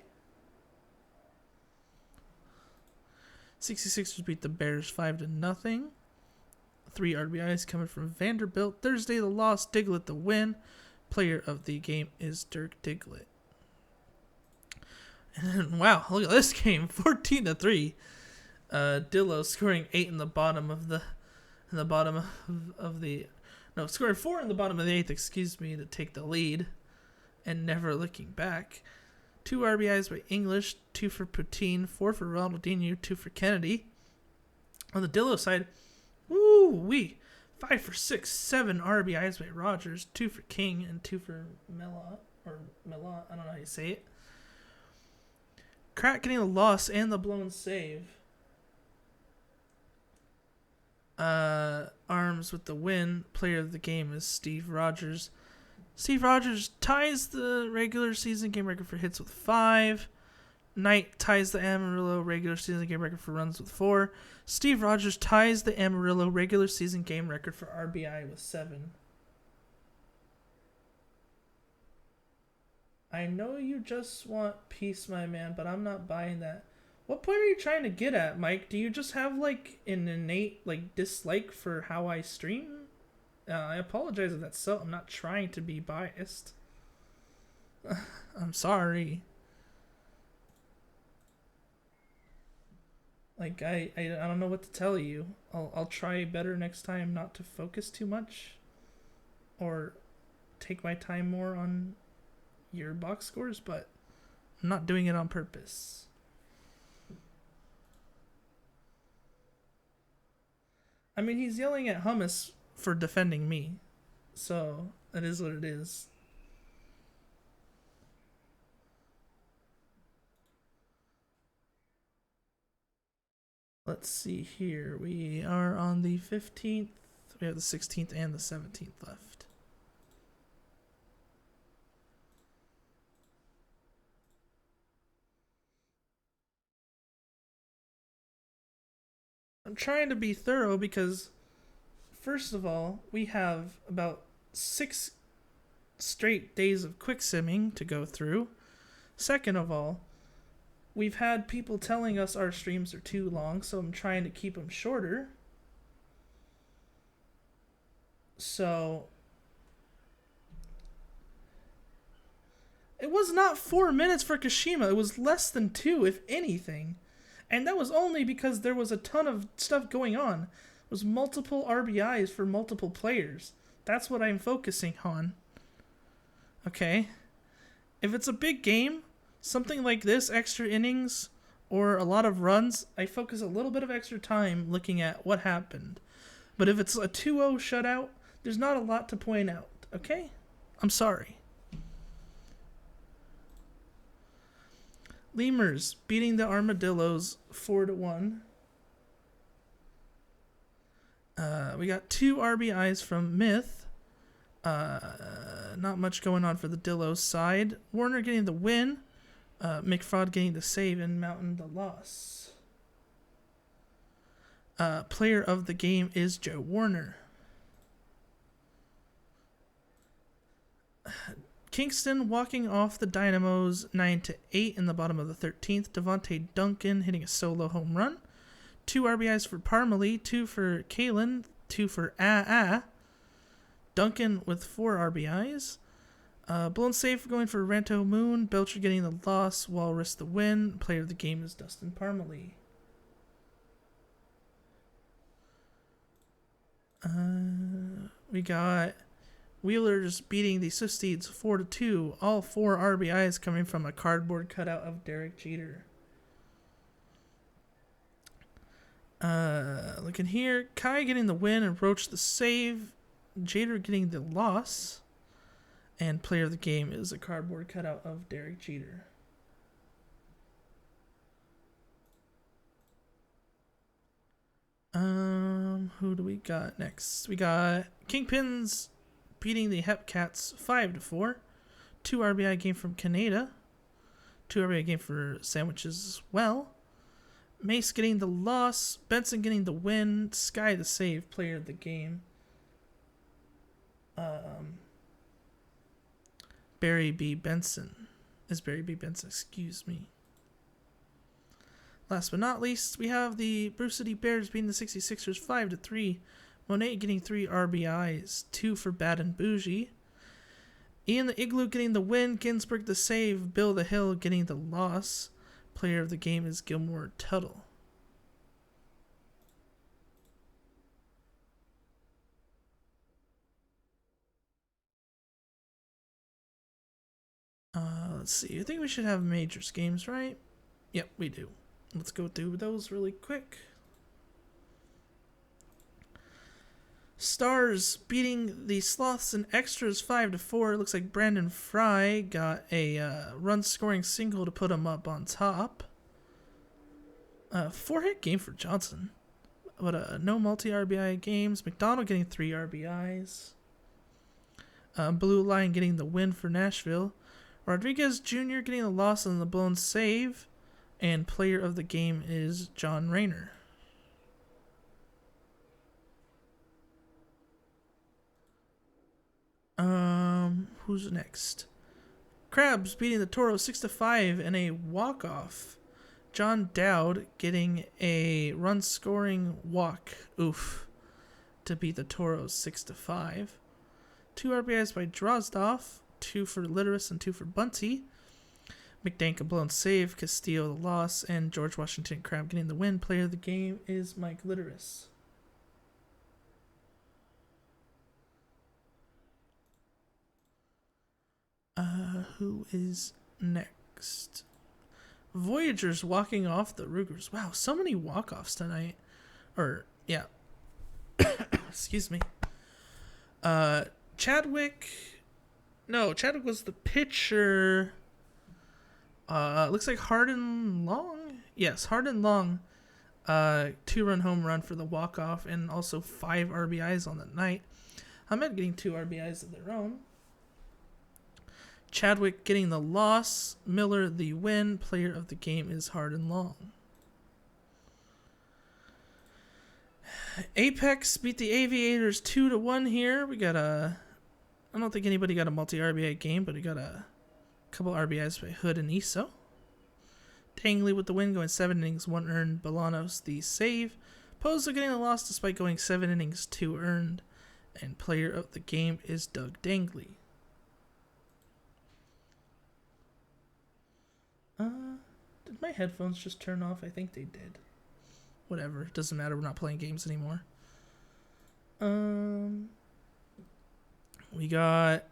66ers beat the Bears 5-0. 3 RBIs coming from Vanderbilt. Thursday the loss. Diglett the win. Player of the game is Dirk Diglett. And wow, look at this game, 14-3. Dillo scoring 8 in the bottom of the, scoring 4 in the bottom of the 8th. Excuse me, to take the lead, and never looking back. 2 RBIs by English, 2 for Poutine, 4 for Ronaldinho, 2 for Kennedy. On the Dillo side, 5 for 6, 7 RBIs by Rogers, 2 for King, and 2 for Mela, I don't know how you say it. Crack getting the loss and the blown save. Arms with the win. Player of the game is Steve Rogers. Steve Rogers ties the regular season game record for hits with 5. Knight ties the Amarillo regular season game record for runs with 4. Steve Rogers ties the Amarillo regular season game record for RBI with 7. I know you just want peace, my man, but I'm not buying that. What point are you trying to get at, Mike? Do you just have, like, an innate, like, dislike for how I stream? I apologize if that's so. I'm not trying to be biased. I'm sorry. Like, I don't know what to tell you. I'll try better next time not to focus too much. Or take my time more on your box scores, but I'm not doing it on purpose. I mean, he's yelling at Hummus for defending me, so it is what it is. Let's see here. We are on the 15th. We have the 16th and the 17th left. I'm trying to be thorough because, first of all, we have about 6 straight days of quick simming to go through. Second of all, we've had people telling us our streams are too long, so I'm trying to keep them shorter. So it was not 4 minutes for Kashima. It was less than 2, if anything. And that was only because there was a ton of stuff going on. It was multiple RBIs for multiple players. That's what I'm focusing on. Okay? If it's a big game, something like this, extra innings, or a lot of runs, I focus a little bit of extra time looking at what happened. But if it's a 2-0 shutout, there's not a lot to point out. Okay? I'm sorry. Lemurs beating the Armadillos 4-1. We got 2 RBIs from Myth. Not much going on for the Dillos side. Warner getting the win. McFraud getting the save and Mountain the loss. Player of the game is Joe Warner. Kingston walking off the Dynamos 9-8 in the bottom of the 13th. Devontae Duncan hitting a solo home run. 2 RBIs for Parmalee, 2 for Kalen, 2 for Duncan with 4 RBIs. Blown save going for Ranto Moon. Belcher getting the loss. Walrus the win. Player of the game is Dustin Parmalee. We got Wheelers beating the Swifties 4-2. All 4 RBIs coming from a cardboard cutout of Derek Jeter. Looking here, Kai getting the win and Roach the save. Jeter getting the loss. And player of the game is a cardboard cutout of Derek Jeter. Who do we got next? We got Kingpins beating the Hepcats 5-4. 2 RBI game from Canada. 2 RBI game for Sandwiches as well. Mace getting the loss. Benson getting the win. Sky the save. Player of the game. Barry B. Benson. Excuse me. Last but not least, we have the Brew City Bears beating the 66ers 5-3. Monet getting 3 RBIs, 2 for Bad and Bougie. Ian the Igloo getting the win, Ginsburg the save, Bill the Hill getting the loss. Player of the game is Gilmore Tuttle. Let's see. I think we should have Majors games, right? Yep, we do. Let's go through those really quick. Stars beating the Sloths and Extras 5-4. Looks like Brandon Fry got a run-scoring single to put him up on top. 4-hit game for Johnson. But no multi-RBI games. McDonald getting 3 RBIs. Blue Line getting the win for Nashville. Rodriguez Jr. getting a loss on the blown save. And player of the game is John Rayner. Who's next? Crabs beating the Toros 6-5 in a walk-off. John Dowd getting a run-scoring walk. Oof. To beat the Toros 6-5. 2 RBIs by Drozdoff. 2 for Litteris and 2 for Bunty. McDank a blown save. Castillo the loss. And George Washington Crab getting the win. Player of the game is Mike Litteris. Who is next? Voyagers walking off the Rugers. Wow, so many walk-offs tonight. Yeah. Excuse me. Chadwick was the pitcher. Looks like Hardin Long. Yes, Hardin Long 2-run home run for the walk-off, and also 5 RBIs on the night. Ahmed getting 2 RBIs of their own. Chadwick getting the loss. Miller the win. Player of the game is Hard and Long. Apex beat the Aviators 2-1 here. We got I don't think anybody got a multi-RBI game, but we got a couple RBIs by Hood and Iso. Tangley with the win, going 7 innings, 1 earned. Bolanos the save. Pozo getting the loss despite going 7 innings, 2 earned. And player of the game is Doug Dangley. Did my headphones just turn off? I think they did. Whatever, doesn't matter, we're not playing games anymore. We got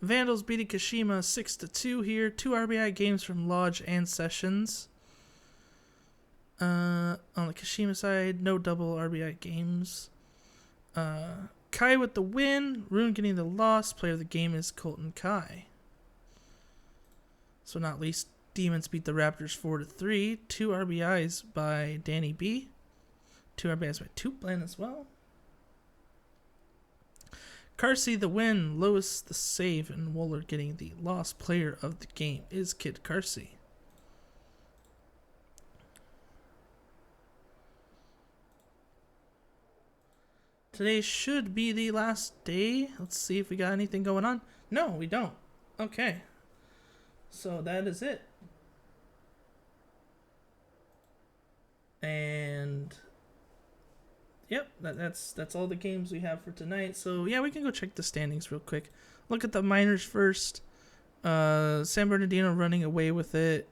Vandals beating Kashima 6-2 here. 2 RBI games from Lodge and Sessions. On the Kashima side, no double RBI games. Kai with the win. Rune getting the loss. Player of the game is Colton Kai. So not least, Demons beat the Raptors 4-3. 2 RBIs by Danny B. 2 RBIs by Tuplan as well. Carsey the win. Lewis the save. And Wohler getting the loss. Player of the game is Kid Carsey. Today should be the last day. Let's see if we got anything going on. No, we don't. Okay. So that is it. And yep, that's all the games we have for tonight. So yeah, we can go check the standings real quick. Look at the minors first. San Bernardino running away with it.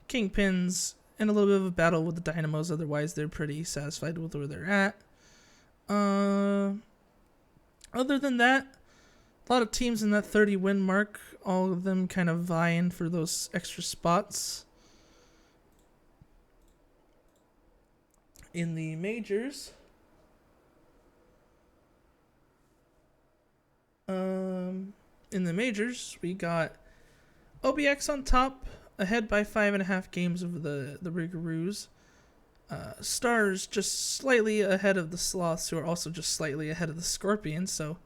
Kingpins in a little bit of a battle with the Dynamos. Otherwise, they're pretty satisfied with where they're at. Other than that, a lot of teams in that 30 win mark, all of them kind of vying for those extra spots in the majors. In the majors, we got OBX on top, ahead by 5.5 games over the Rougarous. Stars just slightly ahead of the Sloths, who are also just slightly ahead of the Scorpions, so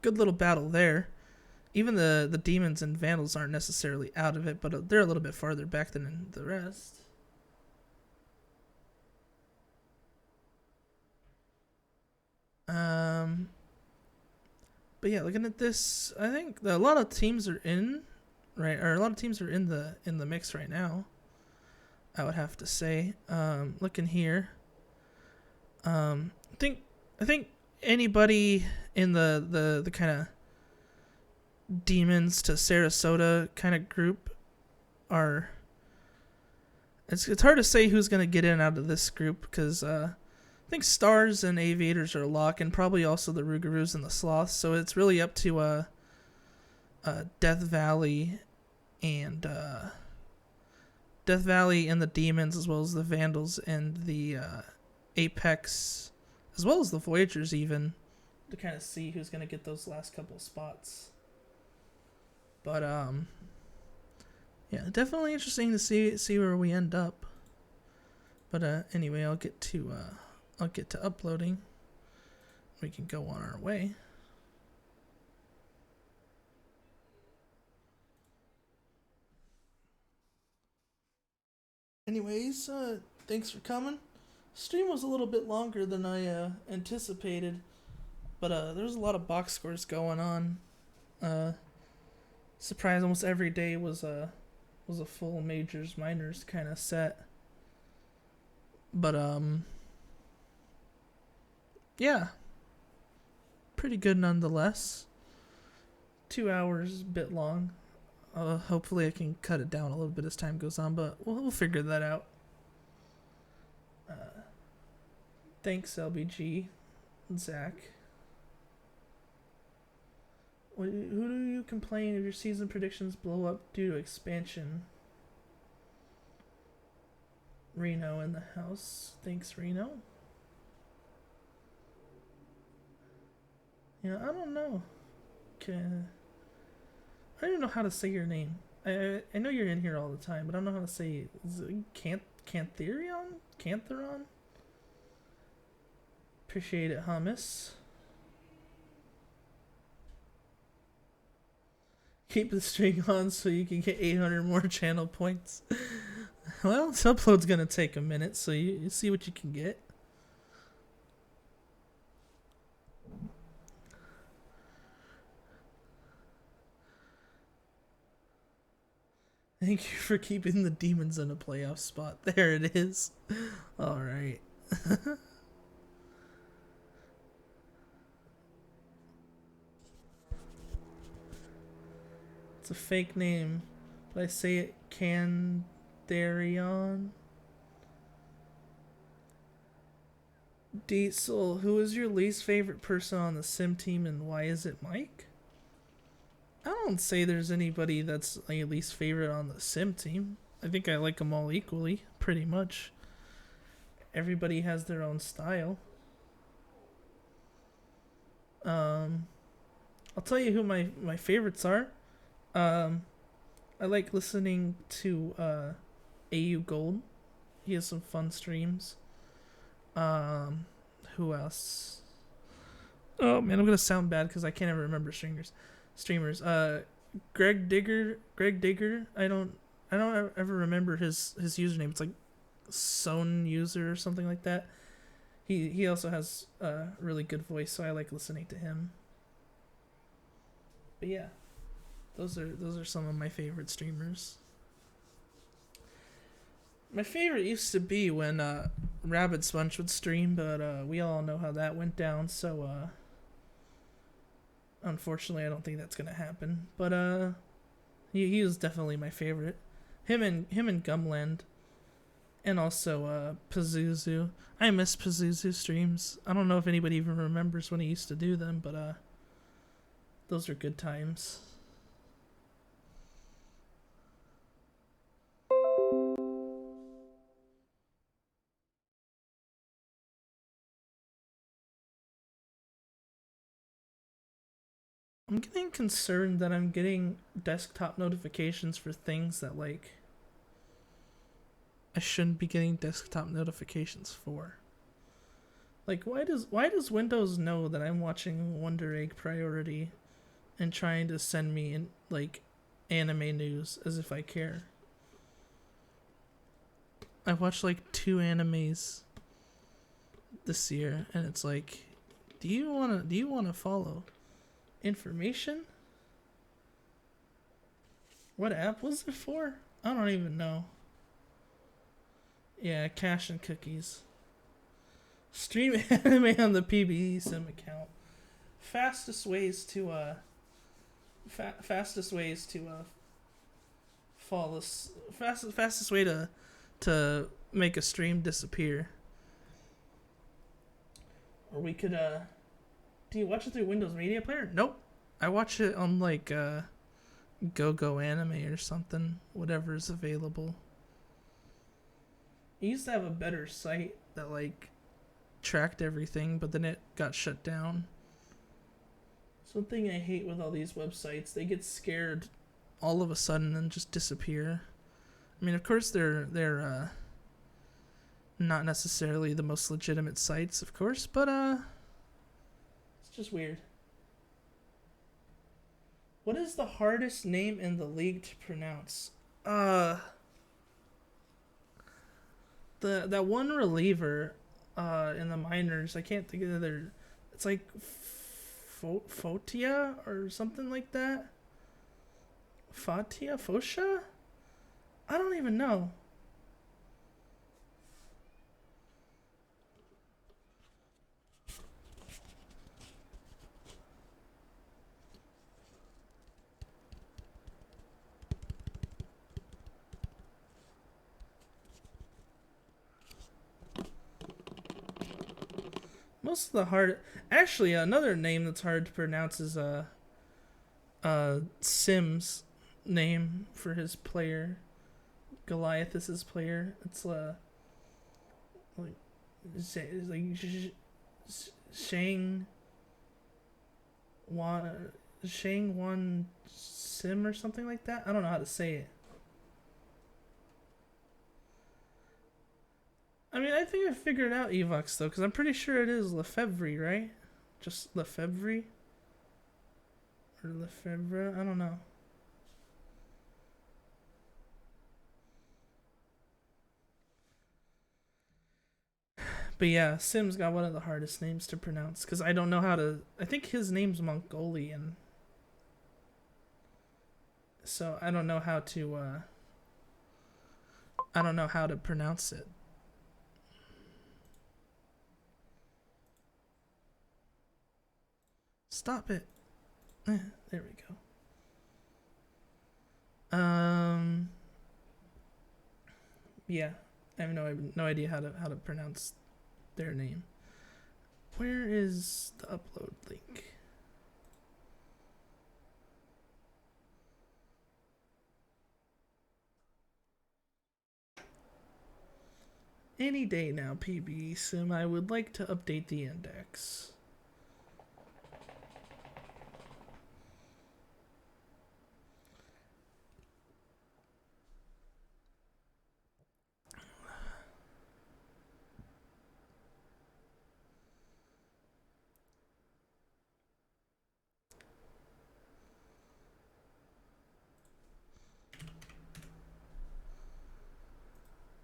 good little battle there. Even the Demons and Vandals aren't necessarily out of it, but they're a little bit farther back than the rest. But yeah, looking at this, I think a lot of teams are in, right? Or a lot of teams are in the mix right now, I would have to say. Looking here, I think anybody in the kind of Demons to Sarasota kind of group are. It's hard to say who's gonna get in out of this group because I think Stars and Aviators are a lock, and probably also the Rougarous and the Sloths. So it's really up to Death Valley and the Demons, as well as the Vandals and the Apex, as well as the Voyagers, even to kind of see who's gonna get those last couple spots. But yeah, definitely interesting to see where we end up. But anyway, I'll get to uploading. We can go on our way. Anyways, thanks for coming. Stream was a little bit longer than I anticipated, but there was a lot of box scores going on. Surprise! Almost every day was a full majors minors kind of set. But yeah, pretty good nonetheless. 2 hours, a bit long. Hopefully I can cut it down a little bit as time goes on, but we'll figure that out. Thanks, LBG, Zach. Who do you complain if your season predictions blow up due to expansion? Reno in the house. Thanks, Reno. Yeah, I don't know. I don't know how to say your name. I know you're in here all the time, but I don't know how to say it. Is it Cantherion? Cantheron? Appreciate it, hummus. Keep the string on so you can get 800 more channel points. Well, this upload's gonna take a minute, so you see what you can get. Thank you for keeping the Demons in a playoff spot. There it is. Alright. It's a fake name, but I say it Candarion. Diesel, who is your least favorite person on the sim team and why is it Mike? I don't say there's anybody that's my least favorite on the sim team. I think I like them all equally, pretty much. Everybody has their own style. I'll tell you who my favorites are. I like listening to AU Gold. He has some fun streams. Who else? Oh man, I'm gonna sound bad because I can't ever remember streamers. Greg Digger. I don't ever remember his username. It's like Son User or something like that. He also has a really good voice, so I like listening to him. But yeah, those are some of my favorite streamers. My favorite used to be when Rabbit Sponge would stream, but we all know how that went down, so unfortunately I don't think that's gonna happen. But he was definitely my favorite. Him and Gumland. And also Pazuzu. I miss Pazuzu streams. I don't know if anybody even remembers when he used to do them, but those are good times. I'm getting concerned that I'm getting desktop notifications for things that, like, I shouldn't be getting desktop notifications for. Like, why does Windows know that I'm watching Wonder Egg Priority and trying to send me in, like, anime news as if I care? I watched like 2 animes this year, and it's like, do you wanna follow information? What app was it for? I don't even know. Yeah, Cash and Cookies. Stream anime on the PBE sim account. Fastest ways to fastest way to make a stream disappear. Or we could do you watch it through Windows Media Player? Nope. I watch it on like Go Anime or something, whatever is available. I used to have a better site that like tracked everything, but then it got shut down. Something I hate with all these websites, they get scared all of a sudden and just disappear. I mean, of course they're not necessarily the most legitimate sites, of course, but it's just weird. What is the hardest name in the league to pronounce? That one reliever in the minors, I can't think of their. It's like Fotia or something like that. Fotia? I don't even know. Most of the hard, actually, another name that's hard to pronounce is Sim's name for his player. Goliath is his player. It's like Shang Wan Sim or something like that. I don't know how to say it. I mean, I think I figured out Evox, though, because I'm pretty sure it is Lefebvre, right? Just Lefebvre? Or Lefebvre? I don't know. But yeah, Sim's got one of the hardest names to pronounce, because I don't know how to... I think his name's Mongolian. So I don't know how to, I don't know how to pronounce it. Stop it. There we go. Yeah, I have no idea how to pronounce their name. Where is the upload link? Any day now, PB Sim. I would like to update the index.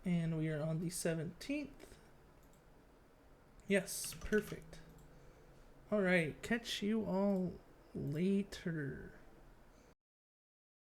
And we are on the 17th. Yes, perfect. Alright, catch you all later.